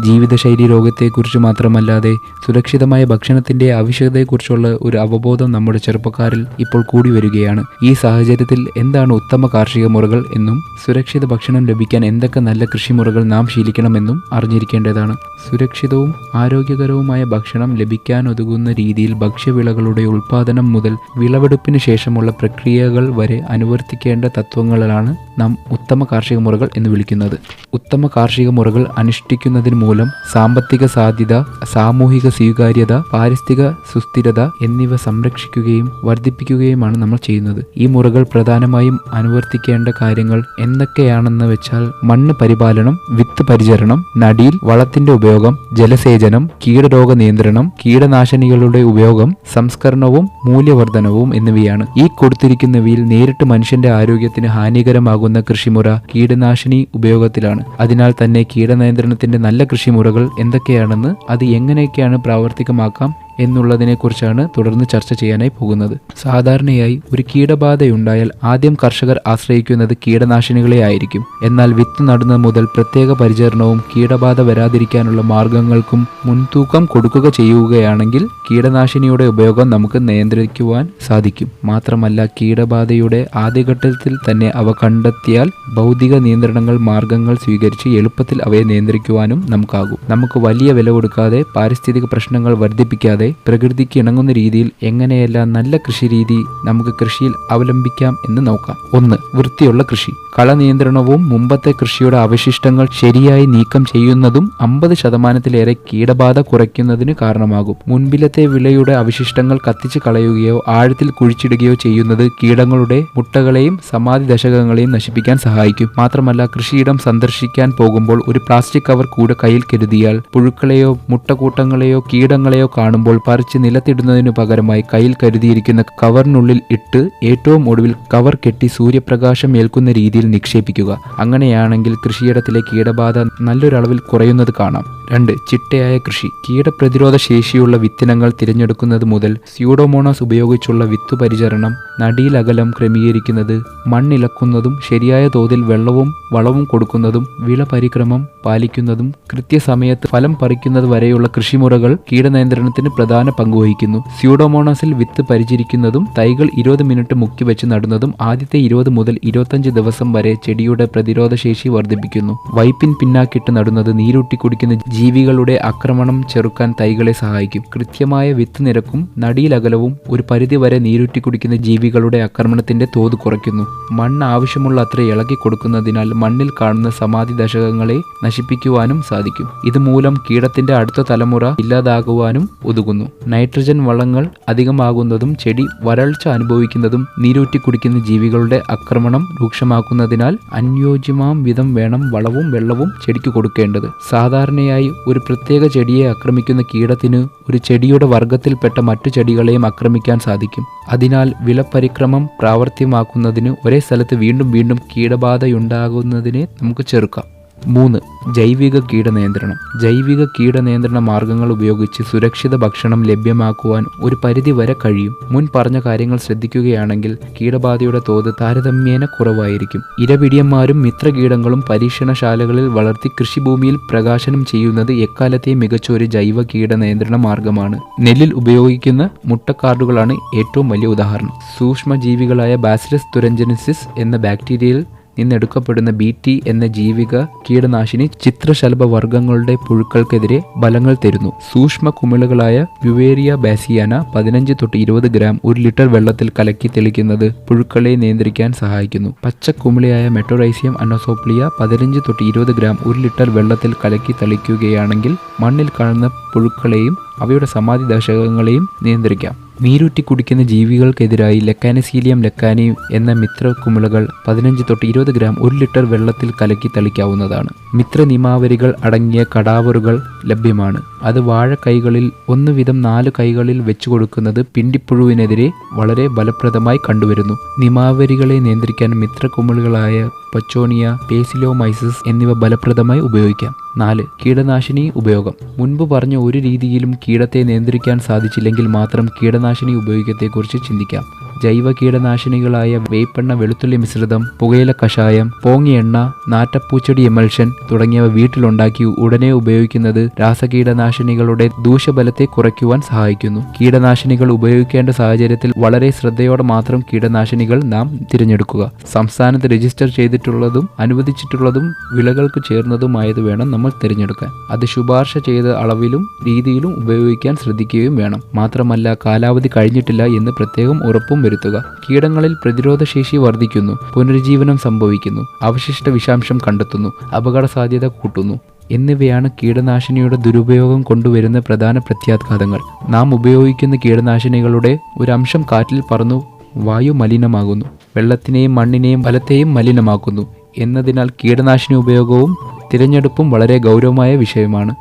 ജീവിതശൈലി രോഗത്തെക്കുറിച്ച് മാത്രമല്ലാതെ സുരക്ഷിതമായ ഭക്ഷണത്തിൻ്റെ ആവശ്യകതയെക്കുറിച്ചുള്ള ഒരു അവബോധം നമ്മുടെ ചെറുപ്പക്കാരിൽ ഇപ്പോൾ കൂടി വരികയാണ്. ഈ സാഹചര്യത്തിൽ എന്താണ് ഉത്തമ കാർഷിക മുറകൾ എന്നും സുരക്ഷിത ഭക്ഷണം ലഭിക്കാൻ എന്തൊക്കെ നല്ല കൃഷിമുറകൾ നാം ശീലിക്കണമെന്നും അറിഞ്ഞിരിക്കേണ്ടതാണ്. സുരക്ഷിതവും ആരോഗ്യകരവുമായ ഭക്ഷണം ലഭിക്കാനൊതുങ്ങുന്ന രീതിയിൽ ഭക്ഷ്യവിളകളുടെ ഉൽപ്പാദനം മുതൽ വിളവെടുപ്പിന് ശേഷമുള്ള പ്രക്രിയകൾ വരെ അനുവർത്തിക്കേണ്ട തത്വങ്ങളാണ് നാം ഉത്തമ കാർഷിക മുറകൾ എന്ന് വിളിക്കുന്നത്. ഉത്തമ കാർഷിക മുറകൾ അനുഷ്ഠിക്കുന്നതിന് മൂലം സാമ്പത്തിക സാധ്യത, സാമൂഹിക സ്വീകാര്യത, പാരിസ്ഥിതിക സുസ്ഥിരത എന്നിവ സംരക്ഷിക്കുകയും വർദ്ധിപ്പിക്കുകയുമാണ് നമ്മൾ ചെയ്യുന്നത്. ഈ മുറകൾ പ്രധാനമായും അനുവർത്തിക്കേണ്ട കാര്യങ്ങൾ എന്തൊക്കെയാണെന്ന് വെച്ചാൽ മണ്ണ് പരിപാലനം, വിത്ത് പരിചരണം, നടീൽ, വളത്തിന്റെ ഉപയോഗം, ജലസേചനം, കീടരോഗ നിയന്ത്രണം, കീടനാശിനികളുടെ ഉപയോഗം, സംസ്കരണവും മൂല്യവർദ്ധനവും എന്നിവയാണ്. ഈ കൊടുത്തിരിക്കുന്നവയിൽ നേരിട്ട് മനുഷ്യന്റെ ആരോഗ്യത്തിന് ഹാനികരമാകുന്ന കൃഷിമുറ കീടനാശിനി ഉപയോഗത്തിലാണ്. അതിനാൽ തന്നെ കീടനിയന്ത്രണത്തിന്റെ നല്ല കൃഷിമുറകൾ എന്തൊക്കെയാണെന്ന് അത് എങ്ങനെയൊക്കെയാണ് പ്രാവർത്തികമാക്കാം എന്നുള്ളതിനെക്കുറിച്ചാണ് തുടർന്ന് ചർച്ച ചെയ്യാനായി പോകുന്നത്. സാധാരണയായി ഒരു കീടബാധയുണ്ടായാൽ ആദ്യം കർഷകർ ആശ്രയിക്കുന്നത് കീടനാശിനികളെ ആയിരിക്കും. എന്നാൽ വിത്ത് നടുന്നത് മുതൽ പ്രത്യേക പരിചരണവും കീടബാധ വരാതിരിക്കാനുള്ള മാർഗങ്ങൾക്കും മുൻതൂക്കം കൊടുക്കുക ചെയ്യുകയാണെങ്കിൽ കീടനാശിനിയുടെ ഉപയോഗം നമുക്ക് നിയന്ത്രിക്കുവാൻ സാധിക്കും. മാത്രമല്ല കീടബാധയുടെ ആദ്യഘട്ടത്തിൽ തന്നെ അവ കണ്ടെത്തിയാൽ ഭൗതിക നിയന്ത്രണങ്ങൾ മാർഗങ്ങൾ സ്വീകരിച്ച് എളുപ്പത്തിൽ അവയെ നിയന്ത്രിക്കുവാനും നമുക്കാകും. നമുക്ക് വലിയ വില കൊടുക്കാതെ പാരിസ്ഥിതിക പ്രശ്നങ്ങൾ വർദ്ധിപ്പിക്കാതെ പ്രകൃതിക്ക് ഇണങ്ങുന്ന രീതിയിൽ എങ്ങനെയെല്ലാം നല്ല കൃഷി രീതി നമുക്ക് കൃഷിയിൽ അവലംബിക്കാം എന്ന് നോക്കാം. 1. വൃത്തിയുള്ള കൃഷി. കളനിയന്ത്രണവും മുമ്പത്തെ കൃഷിയുടെ അവശിഷ്ടങ്ങൾ ശരിയായി നീക്കം ചെയ്യുന്നതും 50% കീടബാധ കുറയ്ക്കുന്നതിന് കാരണമാകും. മുൻപിലത്തെ വിളയുടെ അവശിഷ്ടങ്ങൾ കത്തിച്ച് കളയുകയോ ആഴത്തിൽ കുഴിച്ചിടുകയോ ചെയ്യുന്നത് കീടങ്ങളുടെ മുട്ടകളെയും സമാധി ദശകങ്ങളെയും നശിപ്പിക്കാൻ സഹായിക്കും. മാത്രമല്ല കൃഷിയിടം സന്ദർശിക്കാൻ പോകുമ്പോൾ ഒരു പ്ലാസ്റ്റിക് കവർ കൂടെ കയ്യിൽ കരുതിയാൽ പുഴുക്കളെയോ മുട്ടക്കൂട്ടങ്ങളെയോ കീടങ്ങളെയോ കാണുമ്പോൾ പറിച്ച് നിലത്തിടുന്നതിനു പകരമായി കയ്യിൽ കരുതിയിരിക്കുന്ന കവറിനുള്ളിൽ ഇട്ട് ഏറ്റവും ഒടുവിൽ കവർ കെട്ടി സൂര്യപ്രകാശം ഏൽക്കുന്ന രീതിയിൽ നിക്ഷേപിക്കുക. അങ്ങനെയാണെങ്കിൽ കൃഷിയിടത്തിലെ കീടബാധ നല്ലൊരളവിൽ കുറയുന്നത് കാണാം. 2. ചിട്ടയായ കൃഷി. കീടപ്രതിരോധ ശേഷിയുള്ള വിത്തിനങ്ങൾ തിരഞ്ഞെടുക്കുന്നത് മുതൽ സ്യൂഡോമോണാസ് ഉപയോഗിച്ചുള്ള വിത്തു പരിചരണം, നടീലകലം ക്രമീകരിക്കുന്നത്, മണ്ണിളക്കുന്നതും ശരിയായ തോതിൽ വെള്ളവും വളവും കൊടുക്കുന്നതും വിള പരിക്രമം പാലിക്കുന്നതും കൃത്യസമയത്ത് ഫലം പറിക്കുന്നത് വരെയുള്ള കൃഷിമുറകൾ കീടനിയന്ത്രണത്തിന് പ്രധാന പങ്കുവഹിക്കുന്നു. സ്യൂഡോമോണാസിൽ വിത്ത് പരിചരിക്കുന്നതും തൈകൾ 20 മിനിറ്റ് മുക്കി വെച്ച് നടുന്നതും ആദ്യത്തെ 20 മുതൽ 25 ദിവസം വരെ ചെടിയുടെ പ്രതിരോധ ശേഷി വർദ്ധിപ്പിക്കുന്നു. വൈപ്പിൻ പിന്നാക്കിട്ട് നടുന്നത് നീരൂട്ടി കുടിക്കുന്ന ജീവികളുടെ ആക്രമണം ചെറുക്കാൻ തൈകളെ സഹായിക്കും. കൃത്യമായ വിത്ത് നിരക്കും നടീലകലവും ഒരു പരിധിവരെ നീരൂറ്റി കുടിക്കുന്ന ജീവികളുടെ ആക്രമണത്തിന്റെ തോത് കുറയ്ക്കുന്നു. മണ്ണ് ആവശ്യമുള്ള അത്ര ഇളക്കി കൊടുക്കുന്നതിനാൽ മണ്ണിൽ കാണുന്ന സമാധി ദശകങ്ങളെ നശിപ്പിക്കുവാനും സാധിക്കും. ഇതുമൂലം കീടത്തിന്റെ അടുത്ത തലമുറ ഇല്ലാതാകുവാനും ഉതകുന്നു. നൈട്രജൻ വളങ്ങൾ അധികമാകുന്നതും ചെടി വരൾച്ച അനുഭവിക്കുന്നതും നീരൂറ്റി കുടിക്കുന്ന ജീവികളുടെ ആക്രമണം രൂക്ഷമാക്കുന്നതിനാൽ അനുയോജ്യമാം വിധം വേണം വളവും വെള്ളവും ചെടിക്ക് കൊടുക്കേണ്ടത്. സാധാരണയായി ഒരു പ്രത്യേക ചെടിയെ ആക്രമിക്കുന്ന കീടത്തിന് ഒരു ചെടിയുടെ വർഗത്തിൽപ്പെട്ട മറ്റു ചെടികളെയും ആക്രമിക്കാൻ സാധിക്കും. അതിനാൽ വിളപരിക്രമം പ്രാവർത്തികമാക്കുന്നതിന് ഒരേ സ്ഥലത്ത് വീണ്ടും വീണ്ടും കീടബാധയുണ്ടാകുന്നതിനെ നമുക്ക് ചെറുക്കാം. 3. ജൈവിക കീടനിയന്ത്രണം. ജൈവിക കീടനിയന്ത്രണ മാർഗങ്ങൾ ഉപയോഗിച്ച് സുരക്ഷിത ഭക്ഷണം ലഭ്യമാക്കുവാൻ ഒരു പരിധി വരെ കഴിയും. മുൻ പറഞ്ഞ കാര്യങ്ങൾ ശ്രദ്ധിക്കുകയാണെങ്കിൽ കീടബാധയുടെ തോത് താരതമ്യേന കുറവായിരിക്കും. ഇരപിടിയന്മാരും മിത്രകീടങ്ങളും പരീക്ഷണശാലകളിൽ വളർത്തി കൃഷിഭൂമിയിൽ പ്രകാശനം ചെയ്യുന്നത് എക്കാലത്തെയും മികച്ച ഒരു ജൈവ കീടനിയന്ത്രണ മാർഗമാണ്. നെല്ലിൽ ഉപയോഗിക്കുന്ന മുട്ടക്കാർഡുകളാണ് ഏറ്റവും വലിയ ഉദാഹരണം. സൂക്ഷ്മജീവികളായ ബാസിലസ് തുരഞ്ചനസിസ് എന്ന ബാക്ടീരിയയിൽ നിന്നെടുക്കപ്പെടുന്ന BT എന്ന ജൈവിക കീടനാശിനി ചിത്രശലഭ വർഗ്ഗങ്ങളുടെ പുഴുക്കൾക്കെതിരെ ഫലങ്ങൾ തരുന്നു. സൂക്ഷ്മ കുമിളകളായ ബ്യുവേറിയ ബാസിയാന 15-20 ഗ്രാം 1 ലിറ്റർ വെള്ളത്തിൽ കലക്കി തെളിക്കുന്നത് പുഴുക്കളെ നിയന്ത്രിക്കാൻ സഹായിക്കുന്നു. പച്ച കുമിളയായ മെറ്റോറൈസിയം അനോസോപ്ലിയ 15-20 ഗ്രാം 1 ലിറ്റർ വെള്ളത്തിൽ കലക്കി തളിക്കുകയാണെങ്കിൽ മണ്ണിൽ കാണുന്ന പുഴുക്കളെയും അവയുടെ സമാധി ദശകങ്ങളെയും നിയന്ത്രിക്കാം. നീരൂറ്റി കുടിക്കുന്ന ജീവികൾക്കെതിരായി ലെക്കാനിസീലിയം ലെക്കാനി എന്ന മിത്രകുമിളകൾ 15-20 ഗ്രാം 1 ലിറ്റർ വെള്ളത്തിൽ കലക്കി തളിക്കാവുന്നതാണ്. മിത്രനിമാവരികൾ അടങ്ങിയ കടാവറുകൾ ലഭ്യമാണ്. അത് വാഴക്കൈകളിൽ 1 വീതം 4 കൈകളിൽ വെച്ചു കൊടുക്കുന്നത് പിണ്ടിപ്പുഴുവിനെതിരെ വളരെ ഫലപ്രദമായി കണ്ടുവരുന്നു. നിമാവരികളെ നിയന്ത്രിക്കാൻ മിത്രകുമിളകളായ പച്ചോണിയ, പേസിലോമൈസിസ് എന്നിവ ഫലപ്രദമായി ഉപയോഗിക്കാം. 4. കീടനാശിനി ഉപയോഗം. മുൻപ് പറഞ്ഞ ഒരു രീതിയിലും കീടത്തെ നിയന്ത്രിക്കാൻ സാധിച്ചില്ലെങ്കിൽ മാത്രം കീടനാശിനി ഉപയോഗത്തെക്കുറിച്ച് ചിന്തിക്കാം. ജൈവ കീടനാശിനികളായ വേപ്പെണ്ണ, വെളുത്തുള്ളി മിശ്രിതം, പുകയില കഷായം, പോങ്ങി എണ്ണ, നാറ്റപ്പൂച്ചെടി എമൽഷൻ തുടങ്ങിയവ വീട്ടിലുണ്ടാക്കി ഉടനെ ഉപയോഗിക്കുന്നത് രാസകീടനാശിനികളുടെ ദൂഷ്യഫലത്തെ കുറയ്ക്കുവാൻ സഹായിക്കുന്നു. കീടനാശിനികൾ ഉപയോഗിക്കേണ്ട സാഹചര്യത്തിൽ വളരെ ശ്രദ്ധയോടെ മാത്രം കീടനാശിനികൾ നാം തിരഞ്ഞെടുക്കുക. സംസ്ഥാനത്ത് രജിസ്റ്റർ ചെയ്തിട്ടുള്ളതും അനുവദിച്ചിട്ടുള്ളതും വിളകൾക്ക് ചേർന്നതുമായത് വേണം നമ്മൾ തിരഞ്ഞെടുക്കാൻ. അത് ശുപാർശ ചെയ്ത അളവിലും രീതിയിലും ഉപയോഗിക്കാൻ ശ്രദ്ധിക്കുകയും വേണം. മാത്രമല്ല കാലാവധി കഴിഞ്ഞിട്ടില്ല എന്ന് പ്രത്യേകം ഉറപ്പും വരുത്തുക. കീടങ്ങളിൽ പ്രതിരോധശേഷി വർദ്ധിക്കുന്നു, പുനരുജ്ജീവനം സംഭവിക്കുന്നു, അവശിഷ്ട വിഷാംശം കണ്ടെത്തുന്നു, അപകട സാധ്യത കൂട്ടുന്നു എന്നിവയാണ് കീടനാശിനിയുടെ ദുരുപയോഗം കൊണ്ടുവരുന്ന പ്രധാന പ്രത്യാഘാതങ്ങൾ. നാം ഉപയോഗിക്കുന്ന കീടനാശിനികളുടെ ഒരു അംശം കാറ്റിൽ പറന്നു വായു മലിനമാകുന്നു, വെള്ളത്തിനെയും മണ്ണിനെയും ഫലത്തെയും മലിനമാക്കുന്നു. എന്നതിനാൽ കീടനാശിനി ഉപയോഗവും തിരഞ്ഞെടുപ്പും വളരെ ഗൗരവമായ വിഷയമാണ്.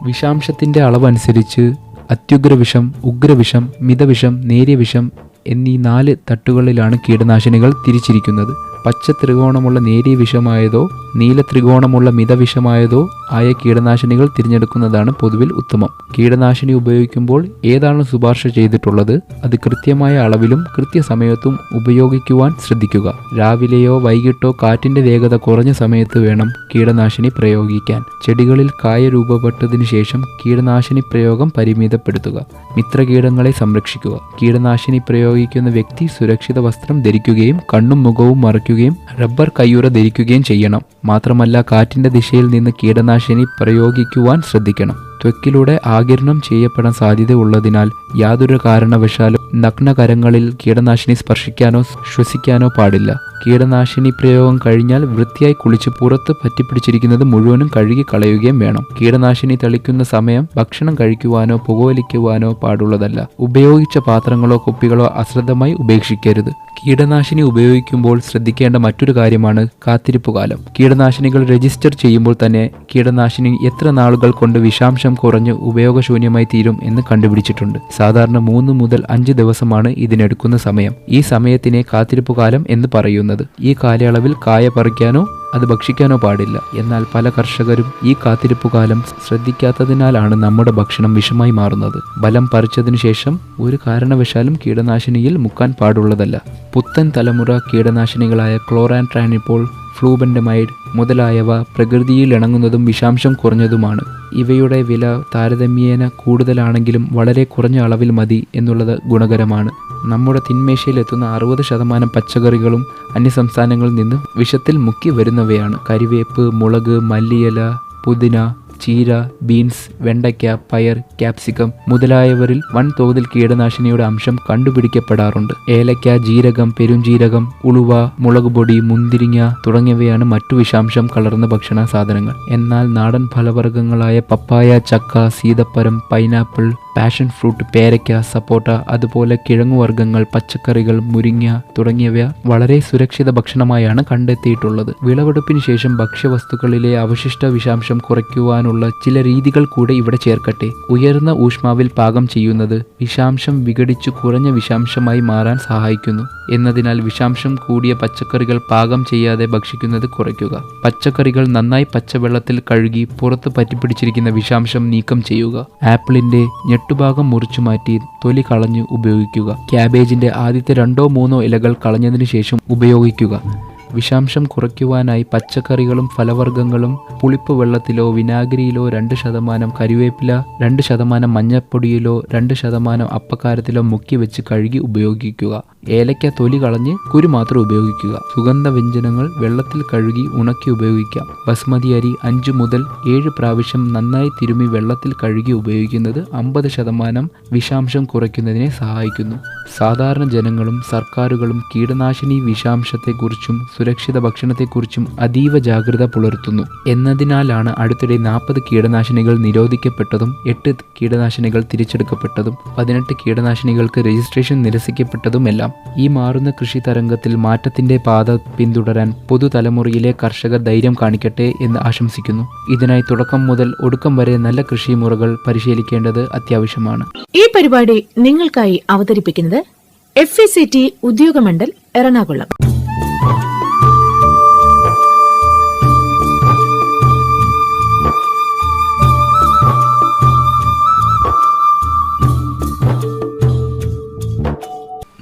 വിഷാംശത്തിൻ്റെ അളവനുസരിച്ച് അത്യുഗ്രവിഷം, ഉഗ്രവിഷം, മിതവിഷം, നേരിയ വിഷം എന്നീ 4 തട്ടുകളിലാണ് കീടനാശിനികൾ തിരിച്ചിരിക്കുന്നത്. പച്ച ത്രികോണമുള്ള നേരിയ വിഷമായതോ നീല ത്രികോണമുള്ള മിതവിഷമായതോ ആയ കീടനാശിനികൾ തിരഞ്ഞെടുക്കുന്നതാണ് പൊതുവിൽ ഉത്തമം. കീടനാശിനി ഉപയോഗിക്കുമ്പോൾ ഏതാണ് ശുപാർശ ചെയ്തിട്ടുള്ളത് അത് കൃത്യമായ അളവിലും കൃത്യസമയത്തും ഉപയോഗിക്കുവാൻ ശ്രദ്ധിക്കുക. രാവിലെയോ വൈകിട്ടോ കാറ്റിന്റെ വേഗത കുറഞ്ഞ സമയത്ത് വേണം കീടനാശിനി പ്രയോഗിക്കാൻ. ചെടികളിൽ കായ രൂപപ്പെട്ടതിനു ശേഷം കീടനാശിനി പ്രയോഗം പരിമിതപ്പെടുത്തുക. മിത്രകീടങ്ങളെ സംരക്ഷിക്കുക. കീടനാശിനി പ്രയോഗിക്കുന്ന വ്യക്തി സുരക്ഷിത വസ്ത്രം ധരിക്കുകയും കണ്ണും മുഖവും മറയ്ക്കുകയും റബ്ബർ കയ്യുറ ധരിക്കുകയും ചെയ്യണം. മാത്രമല്ല കാറ്റിന്റെ ദിശയിൽ നിന്ന് കീടനാശിനി പ്രയോഗിക്കുവാൻ ശ്രദ്ധിക്കണം. ത്വക്കിലൂടെ ആഗിരണം ചെയ്യപ്പെടാൻ സാധ്യതയുള്ളതിനാൽ യാതൊരു കാരണവശാലും നഗ്നകരങ്ങളിൽ കീടനാശിനി സ്പർശിക്കാനോ ശ്വസിക്കാനോ പാടില്ല. കീടനാശിനി പ്രയോഗം കഴിഞ്ഞാൽ വൃത്തിയായി കുളിച്ച് പുറത്ത് പറ്റിപ്പിടിച്ചിരിക്കുന്നത് മുഴുവനും കഴുകി കളയുകയും വേണം. കീടനാശിനി തളിക്കുന്ന സമയം ഭക്ഷണം കഴിക്കുവാനോ പുകവലിക്കുവാനോ പാടുള്ളതല്ല. ഉപയോഗിച്ച പാത്രങ്ങളോ കുപ്പികളോ അശ്രദ്ധമായി ഉപേക്ഷിക്കരുത്. കീടനാശിനി ഉപയോഗിക്കുമ്പോൾ ശ്രദ്ധിക്കേണ്ട മറ്റൊരു കാര്യമാണ് കാത്തിരിപ്പ് കാലം. കീടനാശിനികൾ രജിസ്റ്റർ ചെയ്യുമ്പോൾ തന്നെ കീടനാശിനി എത്ര നാളുകൾ കൊണ്ട് വിഷാംശം കുറഞ്ഞ് ഉപയോഗശൂന്യമായി തീരും എന്ന് കണ്ടുപിടിച്ചിട്ടുണ്ട്. സാധാരണ 3 മുതൽ 5 ദിവസമാണ് ഇതിനെടുക്കുന്ന സമയം. ഈ സമയത്തിനെ കാത്തിരിപ്പ് കാലം എന്ന് പറയുന്നത്. ഈ കാലയളവിൽ കായ പറിക്കാനോ അത് ഭക്ഷിക്കാനോ പാടില്ല. എന്നാൽ പല കർഷകരും ഈ കാത്തിരിപ്പുകാലം ശ്രദ്ധിക്കാത്തതിനാലാണ് നമ്മുടെ ഭക്ഷണം വിഷമായി മാറുന്നത്. ഫലം പറിച്ചതിനു ശേഷം ഒരു കാരണവശാലും കീടനാശിനിയിൽ മുക്കാൻ പാടുള്ളതല്ല. പുത്തൻ തലമുറ കീടനാശിനികളായ ക്ലോറാൻട്രാനിപ്പോൾ, ഫ്ലൂബൻഡമൈഡ് മുതലായവ പ്രകൃതിയിൽ ഇണങ്ങുന്നതും വിഷാംശം കുറഞ്ഞതുമാണ്. ഇവയുടെ വില താരതമ്യേന കൂടുതലാണെങ്കിലും വളരെ കുറഞ്ഞ അളവിൽ മതി എന്നുള്ളത് ഗുണകരമാണ്. നമ്മുടെ തിന്മേശയിലെത്തുന്ന 60% പച്ചക്കറികളും അന്യസംസ്ഥാനങ്ങളിൽ നിന്ന് വിഷത്തിൽ മുക്കി വരുന്നവയാണ്. കരിവേപ്പ്, മുളക്, മല്ലിയില, പുതിന, ചീര, ബീൻസ്, വെണ്ടയ്ക്ക, പയർ, ക്യാപ്സിക്കം മുതലായവരിൽ വൻതോതിൽ കീടനാശിനിയുടെ അംശം കണ്ടുപിടിക്കപ്പെടാറുണ്ട്. ഏലക്ക, ജീരകം, പെരുംജീരകം, ഉളുവ, മുളകുപൊടി, മുന്തിരിങ്ങ തുടങ്ങിയവയാണ് മറ്റു വിഷാംശം കലർന്ന ഭക്ഷണ സാധനങ്ങൾ. എന്നാൽ നാടൻ ഫലവർഗ്ഗങ്ങളായ പപ്പായ, ചക്ക, സീതപ്പഴം, പൈനാപ്പിൾ, പാഷൻ ഫ്രൂട്ട്, പേരയ്ക്ക, സപ്പോട്ട, അതുപോലെ കിഴങ്ങുവർഗ്ഗങ്ങൾ, പച്ചക്കറികൾ, മുരിങ്ങ തുടങ്ങിയവ വളരെ സുരക്ഷിത ഭക്ഷണമായാണ് കണ്ടെത്തിയിട്ടുള്ളത്. വിളവെടുപ്പിന് ശേഷം ഭക്ഷ്യവസ്തുക്കളിലെ അവശിഷ്ട വിഷാംശം കുറയ്ക്കുവാനുള്ള ചില രീതികൾ കൂടെ ഇവിടെ ചേർക്കട്ടെ. ഉയർന്ന ഊഷ്മാവിൽ പാകം ചെയ്യുന്നത് വിഷാംശം വിഘടിച്ചു കുറഞ്ഞ വിഷാംശമായി മാറാൻ സഹായിക്കുന്നു എന്നതിനാൽ വിഷാംശം കൂടിയ പച്ചക്കറികൾ പാകം ചെയ്യാതെ ഭക്ഷിക്കുന്നത് കുറയ്ക്കുക. പച്ചക്കറികൾ നന്നായി പച്ചവെള്ളത്തിൽ കഴുകി പുറത്ത് പറ്റിപ്പിടിച്ചിരിക്കുന്ന വിഷാംശം നീക്കം ചെയ്യുക. ആപ്പിളിന്റെ ഞെട്ടുഭാഗം മുറിച്ചു മാറ്റി തൊലി കളഞ്ഞ് ഉപയോഗിക്കുക. ക്യാബേജിന്റെ ആദ്യത്തെ 2-3 ഇലകൾ കളഞ്ഞതിനു ശേഷം ഉപയോഗിക്കുക. വിഷാംശം കുറയ്ക്കുവാനായി പച്ചക്കറികളും ഫലവർഗ്ഗങ്ങളും പുളിപ്പ് വെള്ളത്തിലോ വിനാഗിരിയിലോ 2% കരിവേപ്പില, 2% മഞ്ഞൾപ്പൊടിയിലോ 2% അപ്പക്കാരത്തിലോ മുക്കി വെച്ച് കഴുകി ഉപയോഗിക്കുക. ഏലയ്ക്ക തൊലി കളഞ്ഞ് കുരു മാത്രം ഉപയോഗിക്കുക. സുഗന്ധവ്യഞ്ജനങ്ങൾ വെള്ളത്തിൽ കഴുകി ഉണക്കി ഉപയോഗിക്കാം. ബസ്മതി അരി 5 മുതൽ 7 പ്രാവശ്യം നന്നായി തിരുമ്മി വെള്ളത്തിൽ കഴുകി ഉപയോഗിക്കുന്നത് 50% വിഷാംശം കുറയ്ക്കുന്നതിനെ സഹായിക്കുന്നു. സാധാരണ ജനങ്ങളും സർക്കാരുകളും കീടനാശിനി വിഷാംശത്തെക്കുറിച്ചും സുരക്ഷിത ഭക്ഷണത്തെക്കുറിച്ചും അതീവ ജാഗ്രത പുലർത്തുന്നു എന്നതിനാലാണ് അടുത്തിടെ 40 കീടനാശിനികൾ നിരോധിക്കപ്പെട്ടതും 8 കീടനാശിനികൾ തിരിച്ചെടുക്കപ്പെട്ടതും 18 കീടനാശിനികൾക്ക് രജിസ്ട്രേഷൻ നിരസിക്കപ്പെട്ടതുമെല്ലാം. ഈ മാറുന്ന കൃഷി തരംഗത്തിൽ മാറ്റത്തിന്റെ പാത പിന്തുടരാൻ പുതുതലമുറയിലെ കർഷകർ ധൈര്യം കാണിക്കട്ടെ എന്ന് ആശംസിക്കുന്നു. ഇതിനായി തുടക്കം മുതൽ ഒടുക്കം വരെ നല്ല കൃഷിമുറകൾ പരിശീലിക്കേണ്ടത് അത്യാവശ്യമാണ്. ഈ പരിപാടി നിങ്ങൾക്കായി അവതരിപ്പിക്കുന്നത് FECT ഉദ്യോഗമണ്ഡൽ എറണാകുളം.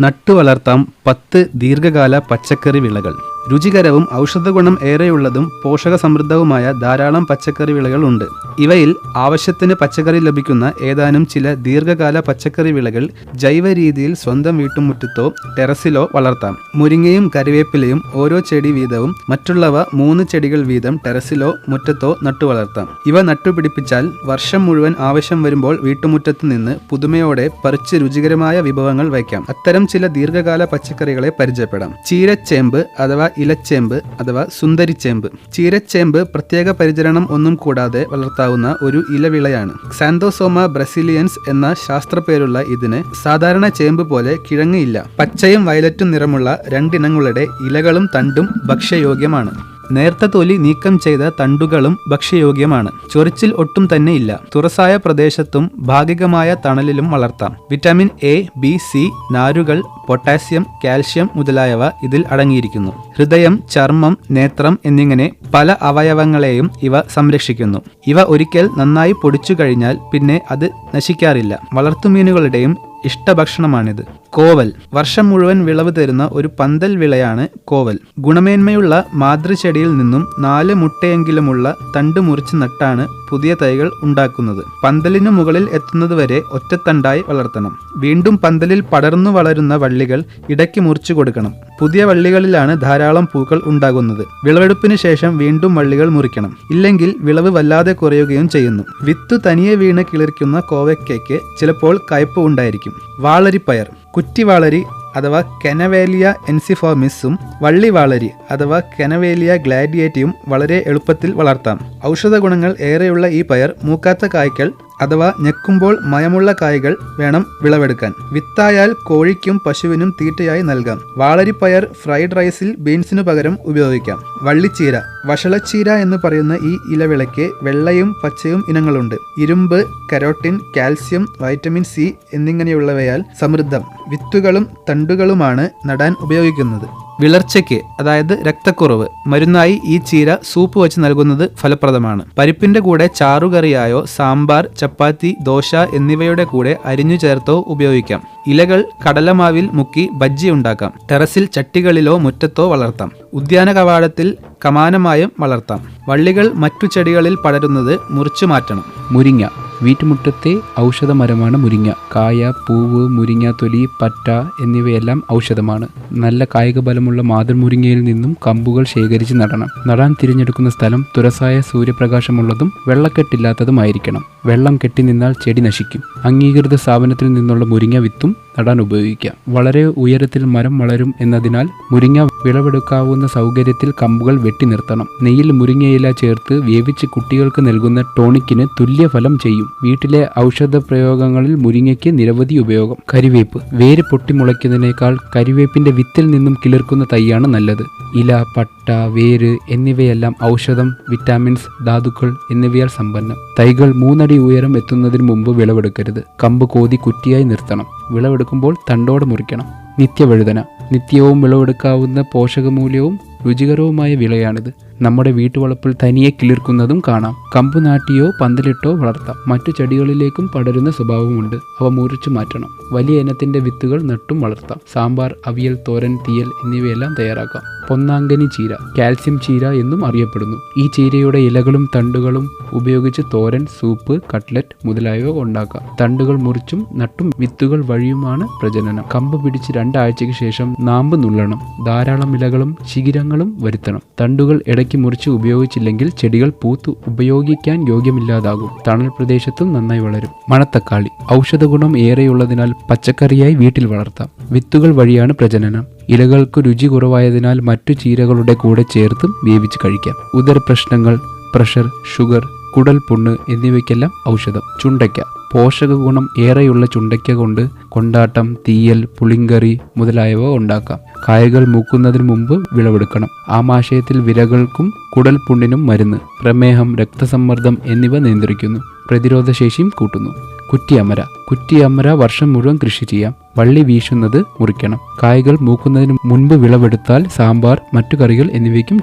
നട്ടുവളർത്താം 10 ദീർഘകാല പച്ചക്കറി വിളകൾ. രുചികരവും ഔഷധഗുണം ഏറെയുള്ളതും പോഷക സമൃദ്ധവുമായ ധാരാളം പച്ചക്കറി വിളകൾ ഉണ്ട്. ഇവയിൽ ആവശ്യത്തിന് പച്ചക്കറി ലഭിക്കുന്ന ഏതാനും ചില ദീർഘകാല പച്ചക്കറി വിളകൾ ജൈവ രീതിയിൽ സ്വന്തം വീട്ടുമുറ്റത്തോ ടെറസിലോ വളർത്താം. മുരിങ്ങയും കറിവേപ്പിലയും ഓരോ ചെടി വീതവും മറ്റുള്ളവ 3 ചെടികൾ വീതം ടെറസിലോ മുറ്റത്തോ നട്ടുവളർത്താം. ഇവ നട്ടുപിടിപ്പിച്ചാൽ വർഷം മുഴുവൻ ആവശ്യം വരുമ്പോൾ വീട്ടുമുറ്റത്ത് നിന്ന് പുതുമയോടെ പറിച്ച് രുചികരമായ വിഭവങ്ങൾ വയ്ക്കാം. അത്തരം ചില ദീർഘകാല പച്ചക്കറികളെ പരിചയപ്പെടാം. ചീരച്ചേമ്പ് അഥവാ ഇലച്ചേമ്പ് അഥവാ സുന്ദരിച്ചേമ്പ്. ചീരച്ചേമ്പ് പ്രത്യേക പരിചരണം ഒന്നും കൂടാതെ വളർത്താവുന്ന ഒരു ഇലവിളയാണ്. ക്സാന്തോസോമ ബ്രസീലിയൻസ് എന്ന ശാസ്ത്രപേരുള്ള ഇതിന് സാധാരണ ചേമ്പ് പോലെ കിഴങ്ങ് ഇല്ല. പച്ചയും വയലറ്റും നിറമുള്ള 2 ഇനങ്ങളുടെ ഇലകളും തണ്ടും ഭക്ഷ്യയോഗ്യമാണ്. നേർത്ത തൊലി നീക്കം ചെയ്ത തണ്ടുകളും ഭക്ഷ്യയോഗ്യമാണ്. ചൊറിച്ചിൽ ഒട്ടും തന്നെ ഇല്ല. തുറസായ പ്രദേശത്തും ഭാഗികമായ തണലിലും വളർത്താം. വിറ്റാമിൻ എ, ബി, സി, നാരുകൾ, പൊട്ടാസ്യം, കാൽഷ്യം മുതലായവ ഇതിൽ അടങ്ങിയിരിക്കുന്നു. ഹൃദയം, ചർമ്മം, നേത്രം എന്നിങ്ങനെ പല അവയവങ്ങളെയും ഇവ സംരക്ഷിക്കുന്നു. ഇവ ഒരിക്കൽ നന്നായി പൊടിച്ചു കഴിഞ്ഞാൽ പിന്നെ അത് നശിക്കാറില്ല. വളർത്തുമീനുകളുടെയും ഇഷ്ടഭക്ഷണമാണിത്. കോവൽ. വർഷം മുഴുവൻ വിളവ് തരുന്ന ഒരു പന്തൽ വിളയാണ് കോവൽ. ഗുണമേന്മയുള്ള മാതൃചെടിയിൽ നിന്നും 4 മുട്ടയെങ്കിലുമുള്ള തണ്ട് മുറിച്ച് നട്ടാണ് പുതിയ തൈകൾ ഉണ്ടാക്കുന്നത്. പന്തലിനു മുകളിൽ എത്തുന്നതുവരെ ഒറ്റത്തണ്ടായി വളർത്തണം. വീണ്ടും പന്തലിൽ പടർന്നു വളരുന്ന വള്ളികൾ ഇടയ്ക്ക് മുറിച്ചു കൊടുക്കണം. പുതിയ വള്ളികളിലാണ് ധാരാളം പൂക്കൾ ഉണ്ടാകുന്നത്. വിളവെടുപ്പിന് ശേഷം വീണ്ടും വള്ളികൾ മുറിക്കണം. ഇല്ലെങ്കിൽ വിളവ് വല്ലാതെ കുറയുകയും ചെയ്യുന്നു. വിത്തു തനിയെ വീണ് കിളിർക്കുന്ന കോവയ്ക്കയ്ക്ക് ചിലപ്പോൾ കയ്പ് ഉണ്ടായിരിക്കും. വാളരിപ്പയർ. കുറ്റിവാളരി അഥവാ കെനവേലിയ എൻസിഫോമിസും വള്ളിവാളരി അഥവാ കെനവേലിയ ഗ്ലാഡിയേറ്റയും വളരെ എളുപ്പത്തിൽ വളർത്താം. ഔഷധ ഗുണങ്ങൾ ഏറെയുള്ള ഈ പയർ മൂക്കാത്ത കായ്കൾ അഥവാ ഞെക്കുമ്പോൾ മയമുള്ള കായ്കൾ വേണം വിളവെടുക്കാൻ. വിത്തായാൽ കോഴിക്കും പശുവിനും തീറ്റയായി നൽകാം. വാളരിപ്പയർ ഫ്രൈഡ് റൈസിൽ ബീൻസിനു പകരം ഉപയോഗിക്കാം. വള്ളിച്ചീര. വഷളച്ചീര എന്ന് പറയുന്ന ഈ ഇലവിളയ്ക്ക് വെള്ളയും പച്ചയും ഇനങ്ങളുണ്ട്. ഇരുമ്പ്, കരോട്ടിൻ, കാൽസ്യം, വൈറ്റമിൻ സി എന്നിങ്ങനെയുള്ളവയാൽ സമൃദ്ധം. വിത്തുകളും തണ്ടുകളുമാണ് നടാൻ ഉപയോഗിക്കുന്നത്. വിളർച്ചയ്ക്ക് അതായത് രക്തക്കുറവ് മരുന്നായി ഈ ചീര സൂപ്പ് വെച്ച് നൽകുന്നത് ഫലപ്രദമാണ്. പരിപ്പിന്റെ കൂടെ ചാറുകറിയായോ സാമ്പാർ, ചപ്പാത്തി, ദോശ എന്നിവയുടെ കൂടെ അരിഞ്ഞു ചേർത്തോ ഉപയോഗിക്കാം. ഇലകൾ കടലമാവിൽ മുക്കി ബജ്ജി ഉണ്ടാക്കാം. ടെറസിൽ ചട്ടികളിലോ മുറ്റത്തോ വളർത്താം. ഉദ്യാന കവാടത്തിൽ കമാനമായും വളർത്താം. വള്ളികൾ മറ്റു ചെടികളിൽ പടരുന്നത് മുറിച്ചു മാറ്റണം. മുരിങ്ങ. വീട്ടുമുറ്റത്തെ ഔഷധമരമാണ് മുരിങ്ങ. കായ, പൂവ്, മുരിങ്ങ തൊലി, പറ്റ എന്നിവയെല്ലാം ഔഷധമാണ്. നല്ല കായിക ബലമുള്ള മാതൃമുരിങ്ങയിൽ നിന്നും കമ്പുകൾ ശേഖരിച്ച് നടണം. നടാൻ തിരഞ്ഞെടുക്കുന്ന സ്ഥലം തുറസായ സൂര്യപ്രകാശമുള്ളതും വെള്ളക്കെട്ടില്ലാത്തതുമായിരിക്കണം. വെള്ളം കെട്ടി നിന്നാൽ ചെടി നശിക്കും. അംഗീകൃത സ്ഥാപനത്തിൽ നിന്നുള്ള മുരിങ്ങ വിത്തും നടാൻ ഉപയോഗിക്കാം. വളരെ ഉയരത്തിൽ മരം വളരും എന്നതിനാൽ മുരിങ്ങ വിളവെടുക്കാവുന്ന സൗകര്യത്തിൽ കമ്പുകൾ വെട്ടി നിർത്തണം. നെയ്യിൽ മുരിങ്ങയില ചേർത്ത് വേവിച്ച് കുട്ടികൾക്ക് നൽകുന്ന ടോണിക്കിന് തുല്യ ഫലം ചെയ്യും. വീട്ടിലെ ഔഷധ പ്രയോഗങ്ങളിൽ മുരിങ്ങയ്ക്ക് നിരവധി ഉപയോഗം. കരിവേപ്പ്. വേര് പൊട്ടിമുളയ്ക്കുന്നതിനേക്കാൾ കരിവേപ്പിന്റെ വിത്തിൽ നിന്നും കിളിർക്കുന്ന തൈയാണ് നല്ലത്. ഇല, പട്ട, വേര് എന്നിവയെല്ലാം ഔഷധം, വിറ്റാമിൻസ്, ധാതുക്കൾ എന്നിവയാൽ സമ്പന്നം. തൈകൾ 3 അടി ഉയരം എത്തുന്നതിന് മുമ്പ് വിളവെടുക്കരുത്. കമ്പ് കോതി കുറ്റിയായി നിർത്തണം. വിളവെടുക്കുമ്പോൾ തണ്ടോടെ മുറിക്കണം. നിത്യവഴുതന. നിത്യവും വിളവെടുക്കാവുന്ന പോഷകമൂല്യവും രുചികരവുമായ വിളയാണിത്. നമ്മുടെ വീട്ടുവളപ്പിൽ തനിയെ കിളിർക്കുന്നതും കാണാം. കമ്പ് നാട്ടിയോ പന്തലിട്ടോ വളർത്താം. മറ്റു ചെടികളിലേക്കും പടരുന്ന സ്വഭാവമുണ്ട്. അവ മുറിച്ചു മാറ്റണം. വലിയ ഇനത്തിന്റെ വിത്തുകൾ നട്ടും വളർത്താം. സാമ്പാർ, അവിയൽ, തോരൻ, തീയൽ എന്നിവയെല്ലാം തയ്യാറാക്കാം. പൊന്നാങ്കനി ചീര, കാൽസ്യം ചീര എന്നും അറിയപ്പെടുന്നു. ഈ ചീരയുടെ ഇലകളും തണ്ടുകളും ഉപയോഗിച്ച് തോരൻ, സൂപ്പ്, കട്ട്ലറ്റ് മുതലായവ ഉണ്ടാക്കാം. തണ്ടുകൾ മുറിച്ചും നട്ടും വിത്തുകൾ വഴിയുമാണ് പ്രജനനം. കമ്പ് പിടിച്ച് 2 ആഴ്ചയ്ക്ക് ശേഷം നാമ്പ് നുള്ളണം. ധാരാളം ഇലകളും ശിഖിരങ്ങളും വരുത്തണം. തണ്ടുകൾ ഇടയ്ക്ക് മുറിച്ച് ഉപയോഗിച്ചില്ലെങ്കിൽ ചെടികൾ പൂത്ത് ഉപയോഗിക്കാൻ യോഗ്യമില്ലാതാകും. തണൽ പ്രദേശത്തും നന്നായി വളരും. മണത്തക്കാളി. ഔഷധ ഗുണം ഏറെയുള്ളതിനാൽ പച്ചക്കറിയായി വീട്ടിൽ വളർത്താം. വിത്തുകൾ വഴിയാണ് പ്രജനനം. ഇലകൾക്ക് രുചി കുറവായതിനാൽ മറ്റു ചീരകളുടെ കൂടെ ചേർത്തും വേവിച്ച് കഴിക്കാം. ഉദരപ്രശ്നങ്ങൾ, പ്രഷർ, ഷുഗർ, കുടൽ പുണ്ണ് എന്നിവയ്ക്കെല്ലാം ഔഷധം. ചുണ്ടയ്ക്ക. പോഷക ഗുണം ഏറെയുള്ള ചുണ്ടയ്ക്ക കൊണ്ട് കൊണ്ടാട്ടം, തീയൽ, പുളിങ്കറി മുതലായവ ഉണ്ടാക്കാം. കായകൾ മൂക്കുന്നതിന് മുമ്പ് വിളവെടുക്കണം. ആമാശയത്തിൽ വിരകൾക്കും കുടൽ പുണ്ണിനും മരുന്ന്. പ്രമേഹം, രക്തസമ്മർദ്ദം എന്നിവ നിയന്ത്രിക്കുന്നു. പ്രതിരോധശേഷിയും കൂട്ടുന്നു. കുറ്റിയമര. കുറ്റിയമര വർഷം മുഴുവൻ കൃഷി ചെയ്യാം. വള്ളി വീശുന്നത് മുറിക്കണം. കായകൾ മൂക്കുന്നതിന് മുൻപ് വിളവെടുത്താൽ സാമ്പാർ, മറ്റു കറികൾ എന്നിവയ്ക്കും.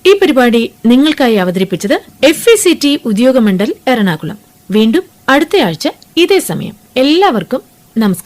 ഈ പരിപാടി നിങ്ങൾക്കായി അവതരിപ്പിച്ചത് FECT ഉദ്യോഗമണ്ഡൽ എറണാകുളം. വീണ്ടും അടുത്തയാഴ്ച ഇതേ സമയം. എല്ലാവർക്കും നമസ്കാരം.